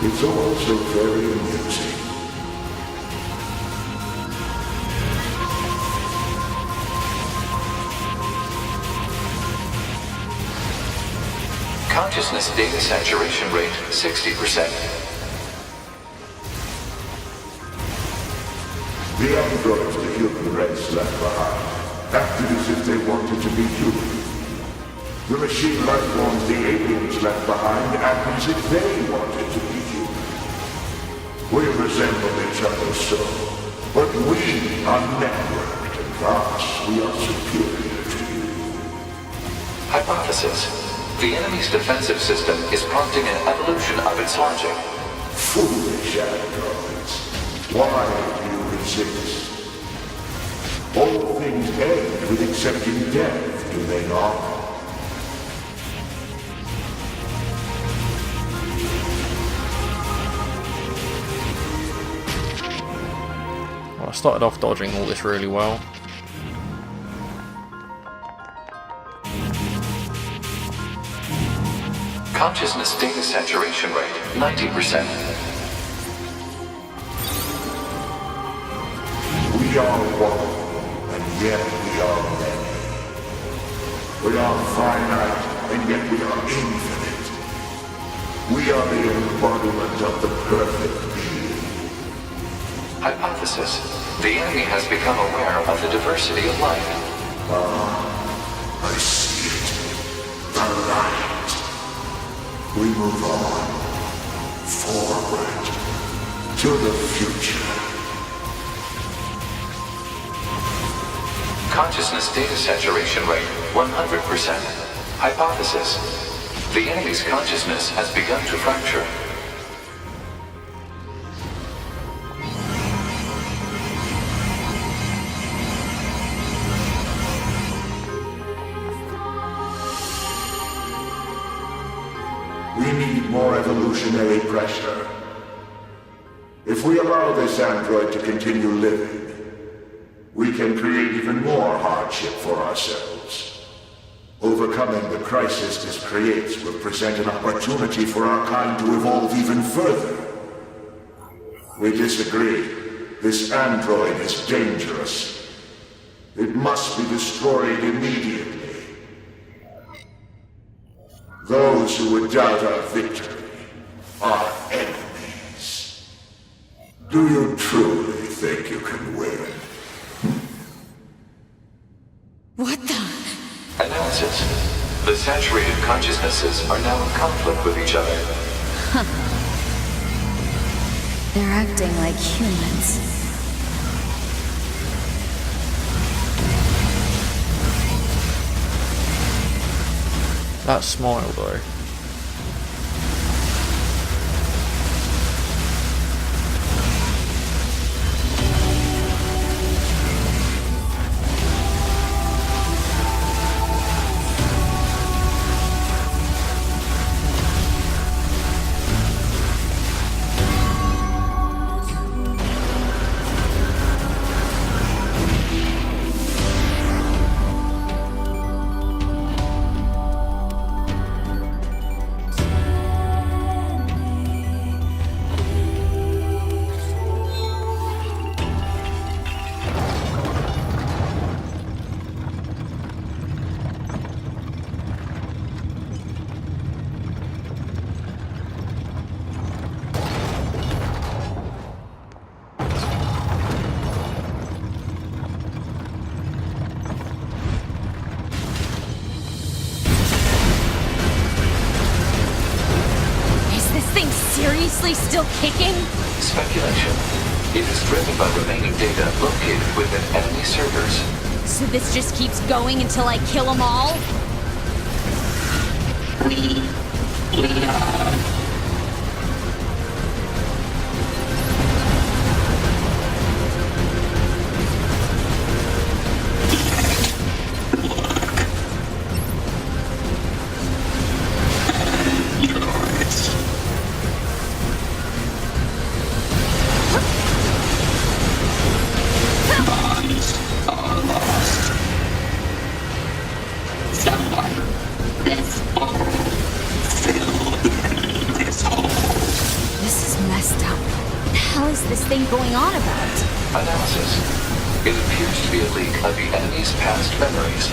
It's also very amusing. Consciousness data saturation rate 60%. The androids the human race left behind acted as if they wanted to be human. The machine life forms the aliens left behind acted as if they wanted to be human. We resemble each other so, but we are networked, and thus we are superior to you. Hypothesis. The enemy's defensive system is prompting an evolution of its logic. Foolish androids. Why do you resist? All things end with accepting death, do they not? Well, I started off dodging all this really well. Consciousness data saturation rate 90%. We are one, and yet we are many. We are finite, and yet we are infinite. We are the embodiment of the perfect being. Hypothesis. The enemy has become aware of the diversity of life. I see it. The light. We move on, forward, to the future. Consciousness data saturation rate 100%. Hypothesis. The enemy's consciousness has begun to fracture. We need more evolutionary pressure. If we allow this android to continue living, we can create even more hardship for ourselves. Overcoming the crisis this creates will present an opportunity for our kind to evolve even further. We disagree. This android is dangerous. It must be destroyed immediately. Those who would doubt our victory are enemies. Do you truly think you can win? What the? Analysis. The saturated consciousnesses are now in conflict with each other. Huh. They're acting like humans. That smile though. Seriously still kicking? Speculation. It is driven by remaining data located within enemy servers. So this just keeps going until I kill them all? We are. this hole. Fill in this hole. This is messed up. What the hell is this thing going on about? Analysis. It appears to be a leak of the enemy's past memories.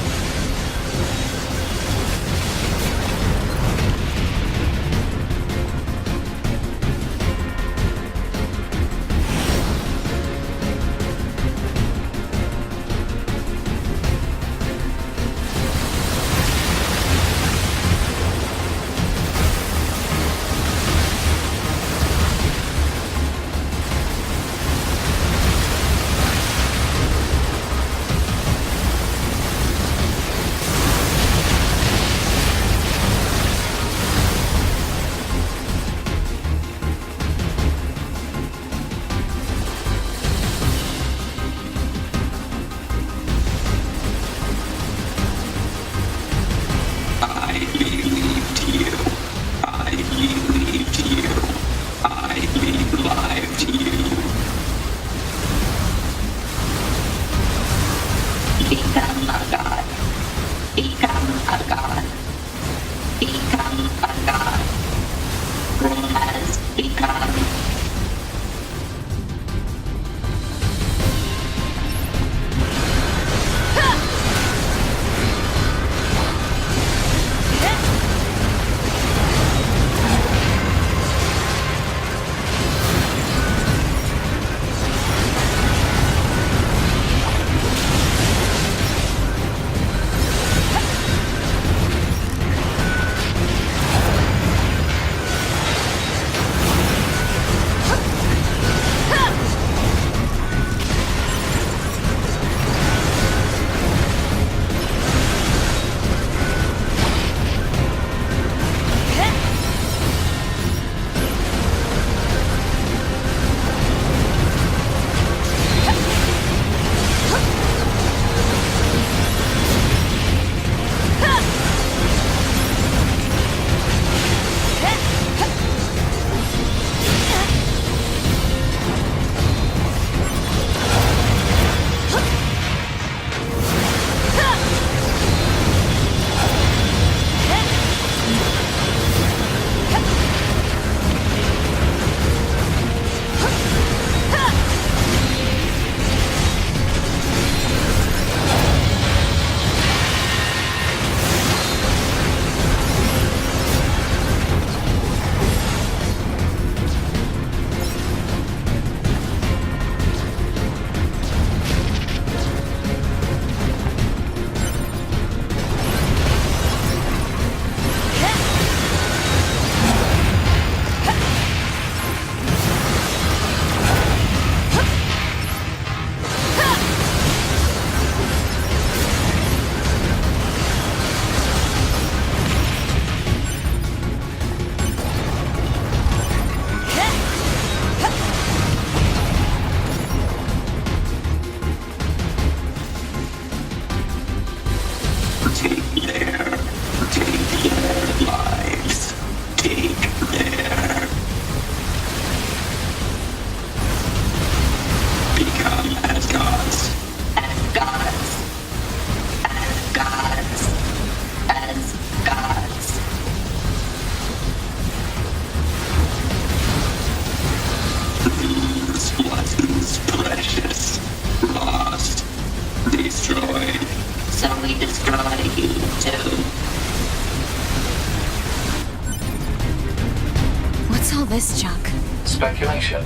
This junk? Speculation.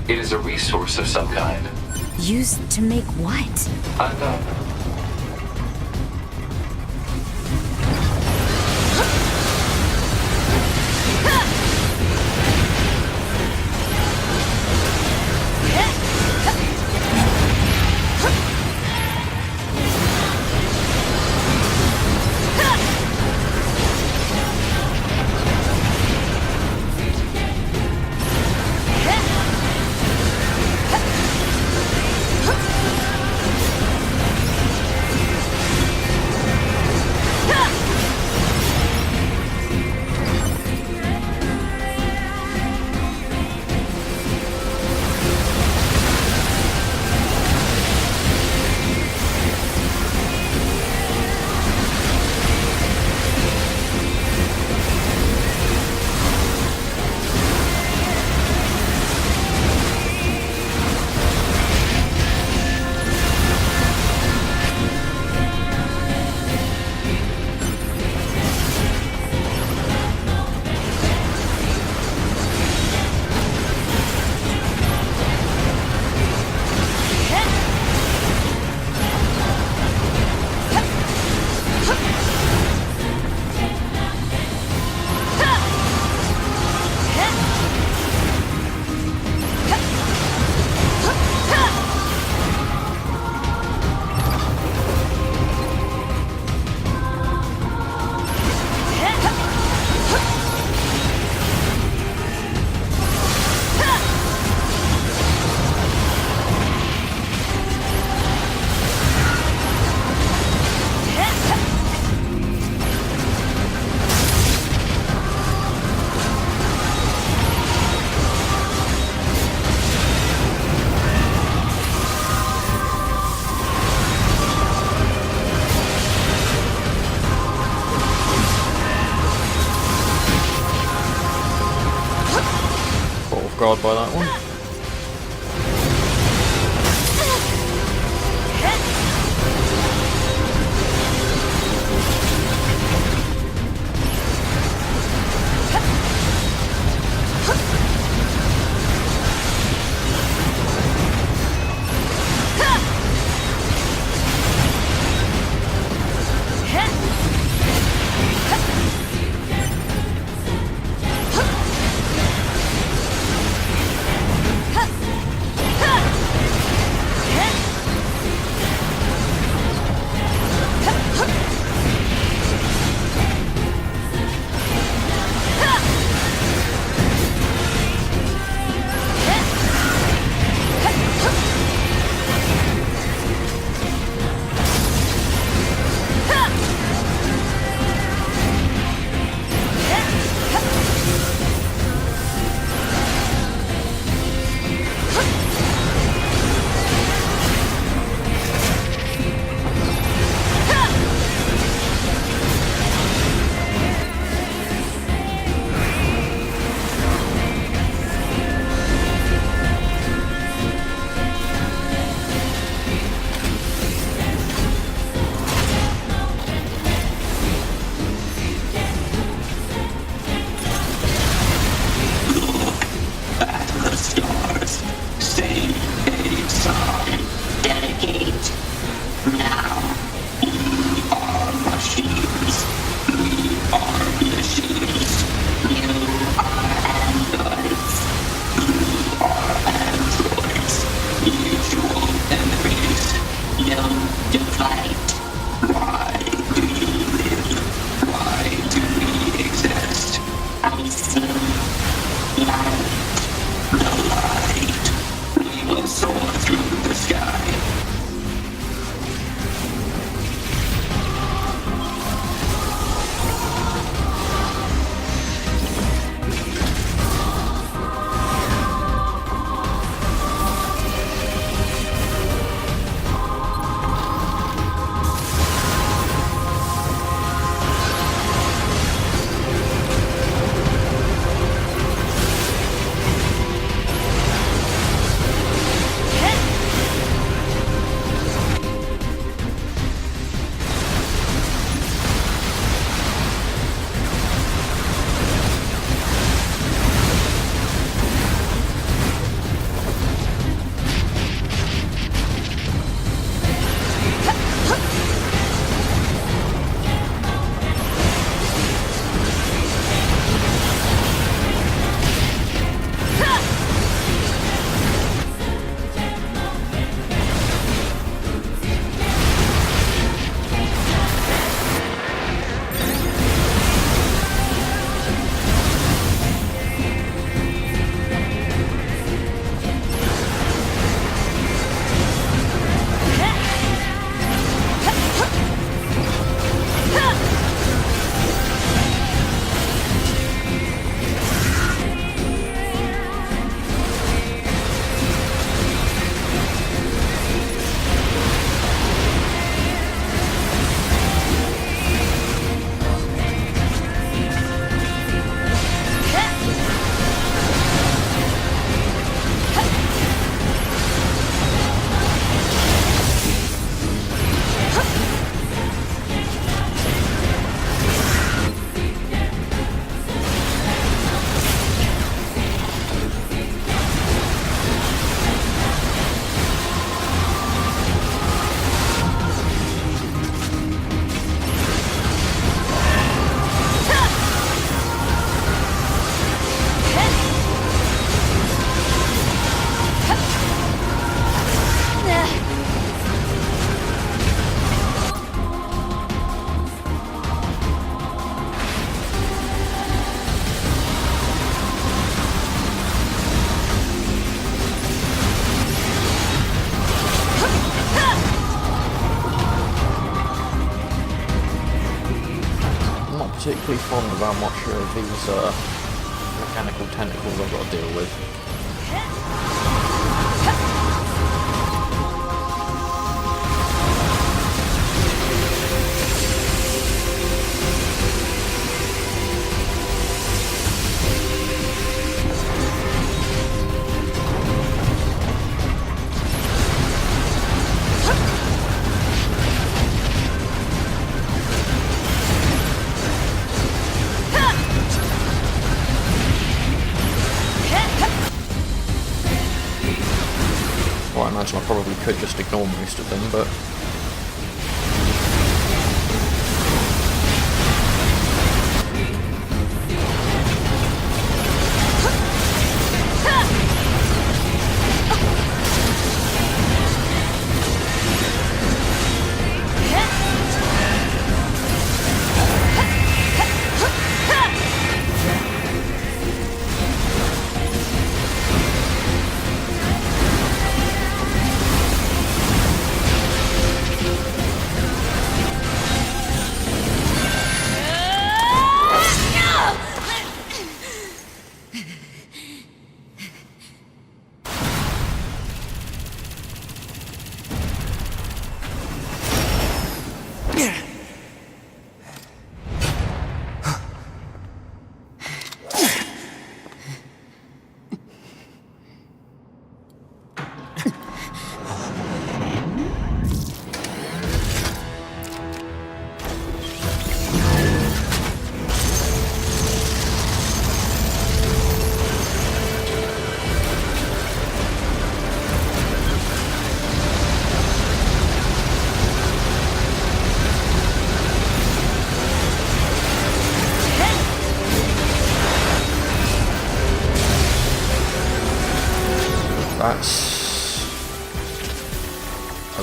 It is a resource of some kind. Used to make what? Unknown. guard by that one. particularly fond of how much of these mechanical tentacles I've got to deal with. and I probably could just ignore most of them, but...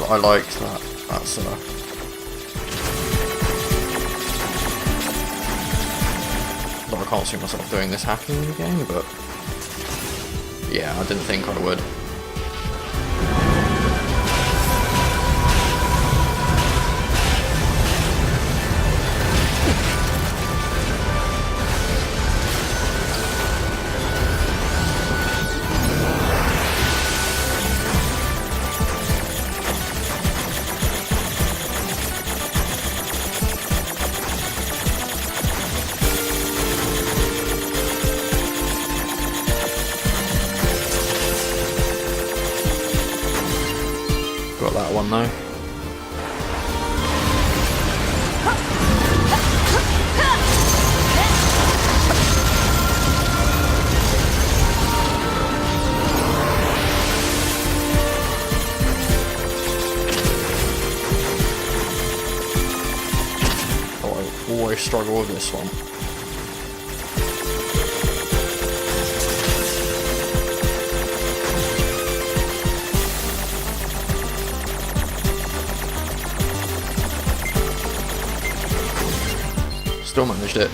I like that. That's Though I can't see myself doing this hacking in the game, but yeah, I didn't think I would. Got that one though. Oh, I always struggle with this one. Still managed it.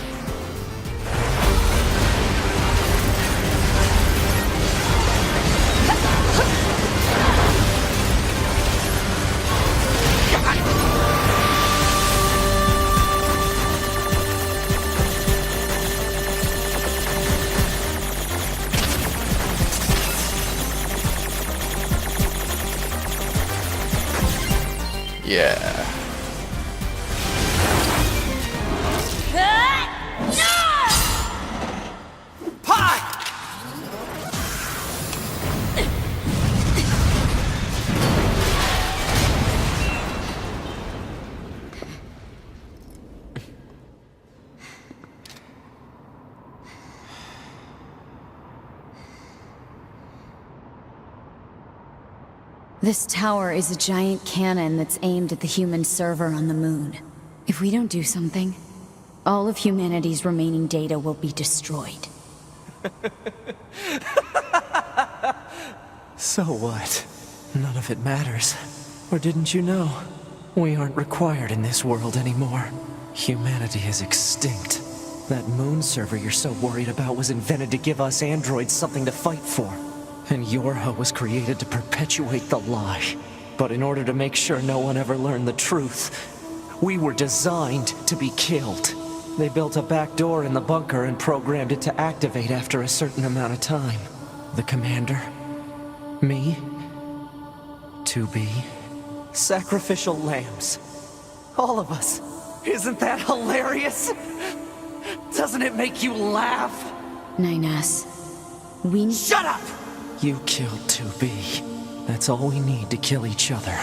Yeah. This tower is a giant cannon that's aimed at the human server on the moon. If we don't do something, all of humanity's remaining data will be destroyed. So what? None of it matters. Or didn't you know? We aren't required in this world anymore. Humanity is extinct. That moon server you're so worried about was invented to give us androids something to fight for. And Yorha was created to perpetuate the lie. But in order to make sure no one ever learned the truth, we were designed to be killed. They built a back door in the bunker and programmed it to activate after a certain amount of time. The commander, me, 2B, sacrificial lambs. All of us. Isn't that hilarious? Doesn't it make you laugh? 9S, we... Shut up! You killed 2B. That's all we need to kill each other.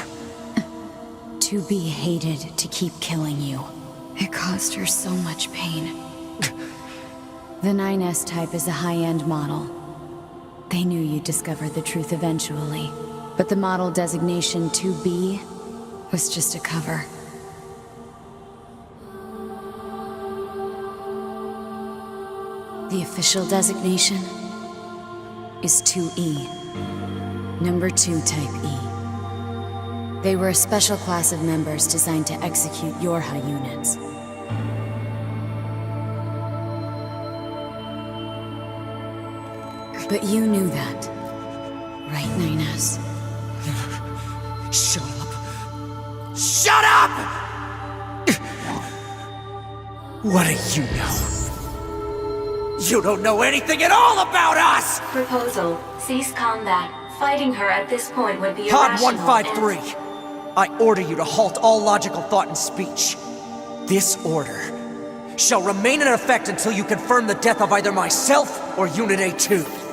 2B hated to keep killing you. It caused her so much pain. The 9S type is a high-end model. They knew you'd discover the truth eventually. But the model designation 2B was just a cover. The official designation is 2E. Number 2 Type E. They were a special class of members designed to execute Yorha units. But you knew that, right, 9S? Shut up! Shut up! What do you know? You don't know anything at all about us! Proposal. Cease combat. Fighting her at this point would be Pod irrational 153, I order you to halt all logical thought and speech. This order shall remain in effect until you confirm the death of either myself or Unit A2.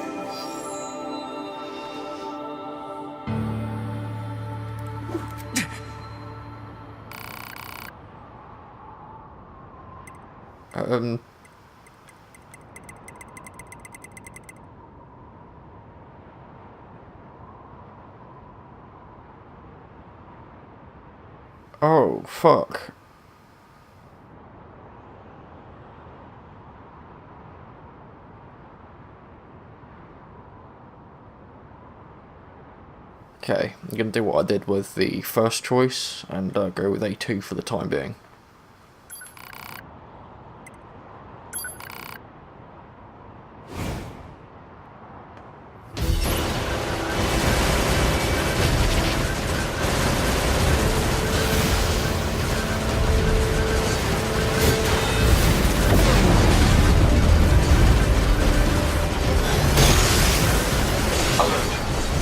Oh, fuck. Okay, I'm going to do what I did with the first choice and go with A2 for the time being.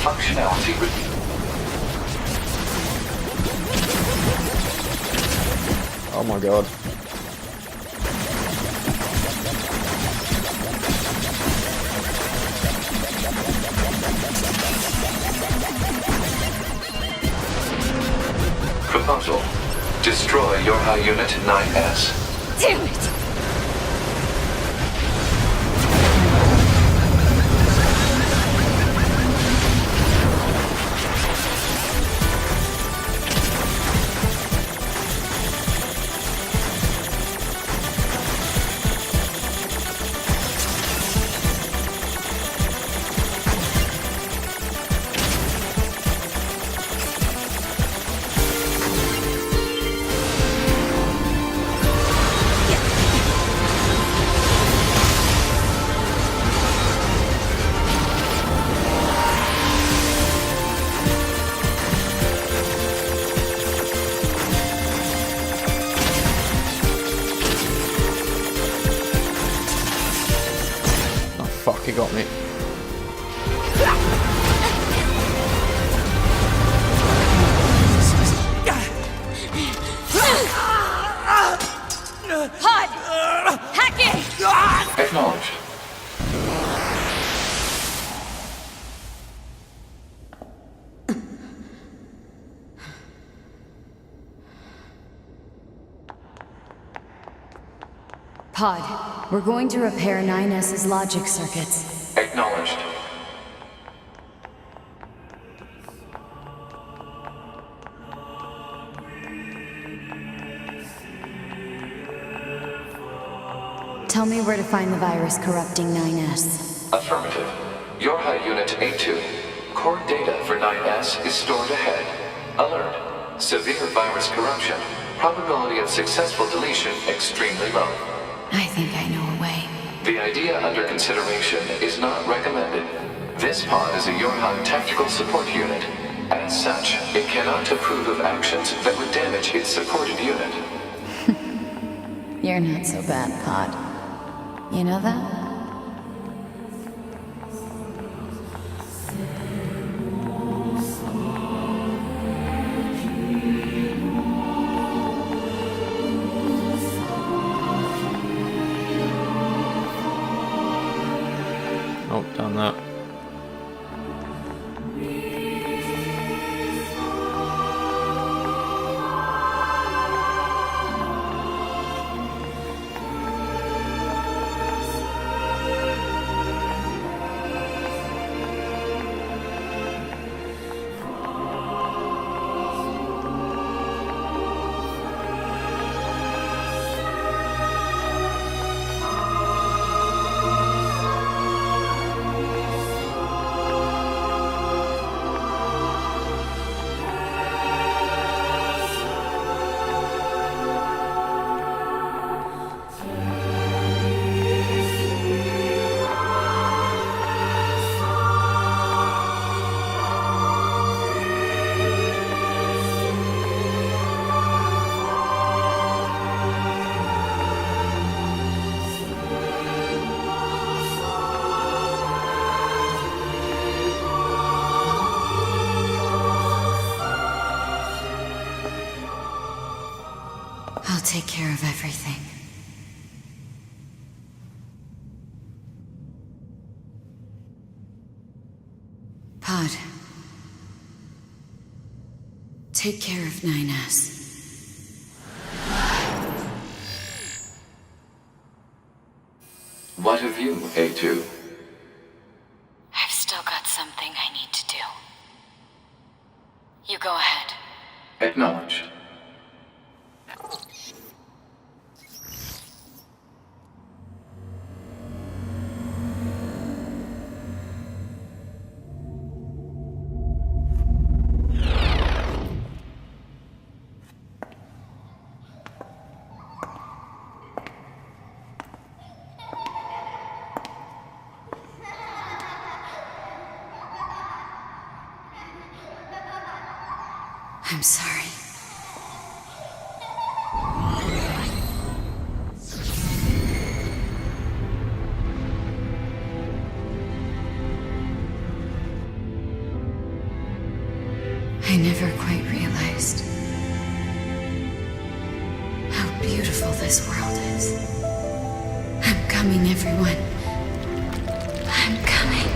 Functionality reviewed. Oh my god. Proposal. Destroy Yorha Unit 9S. Damn it! Fuck, he got me. Pod! Hack it! Acknowledged. Pod, we're going to repair 9S's logic circuits. Acknowledged. Tell me where to find the virus corrupting 9S. Affirmative. Yorha Unit A2. Core data for 9S is stored ahead. Alert. Severe virus corruption. Probability of successful deletion extremely low. I think I know a way. The idea under consideration is not recommended. This pod is a Yorha tactical support unit. As such, it cannot approve of actions that would damage its supported unit. You're not so bad, Pod. You know that? Oh, done that. take care of everything. Pod. Take care of 9S. What of you, A2? I've still got something I need to do. You go ahead. Acknowledged. I'm sorry. I never quite realized how beautiful this world is. I'm coming, everyone. I'm coming.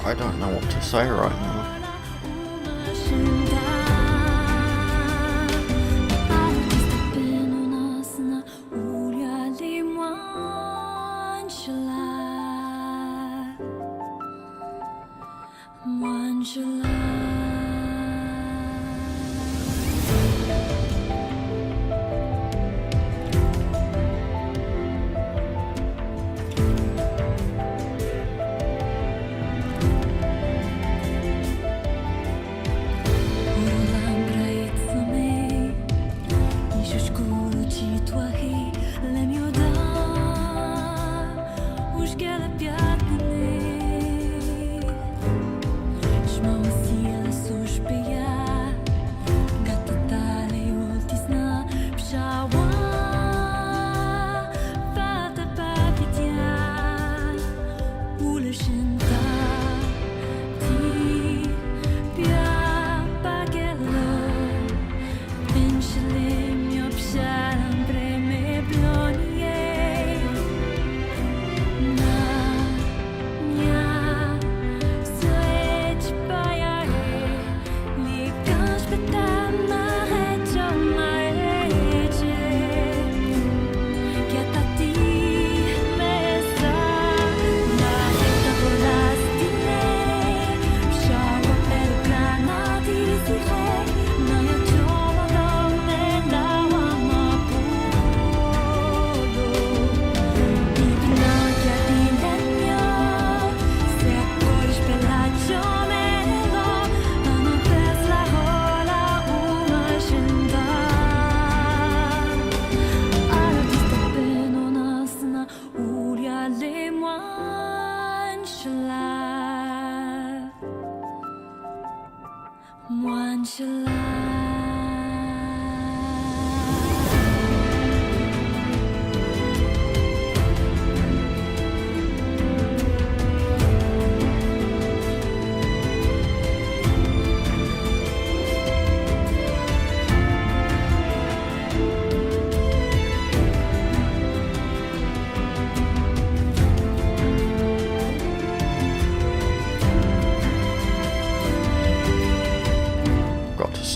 I don't know what to say right now.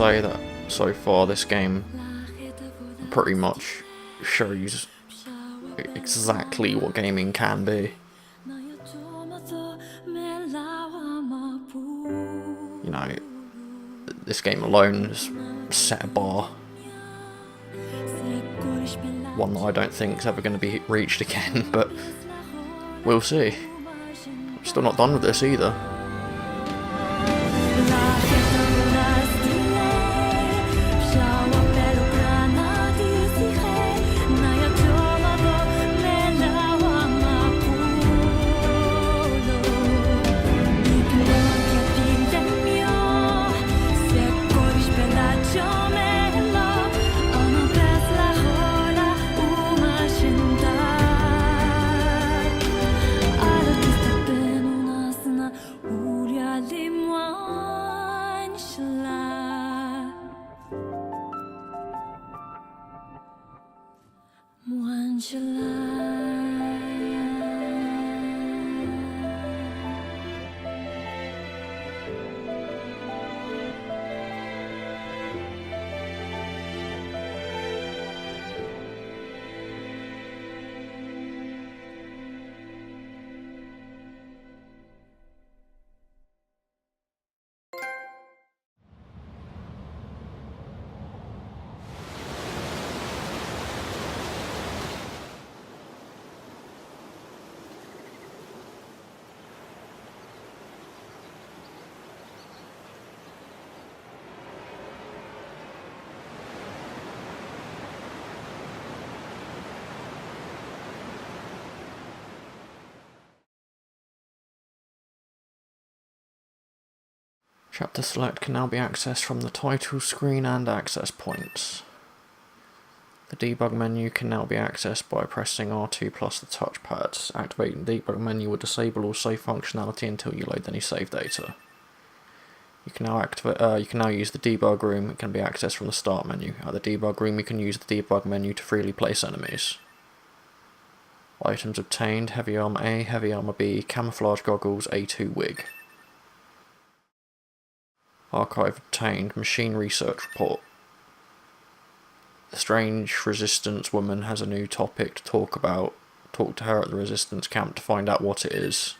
say that so far this game pretty much shows exactly what gaming can be. You know, this game alone has set a bar, one that I don't think is ever going to be reached again, but we'll see. I'm still not done with this either. Chapter Select can now be accessed from the title screen and access points. The debug menu can now be accessed by pressing R2 plus the touchpad. Activating the debug menu will disable all save functionality until you load any save data. You can now use the debug room. It can be accessed from the start menu. At the debug room, you can use the debug menu to freely place enemies. Items obtained: heavy armor A, heavy armor B, camouflage goggles, A2 wig. Archive obtained: machine research report. The strange resistance woman has a new topic to talk about. Talk to her at the resistance camp to find out what it is.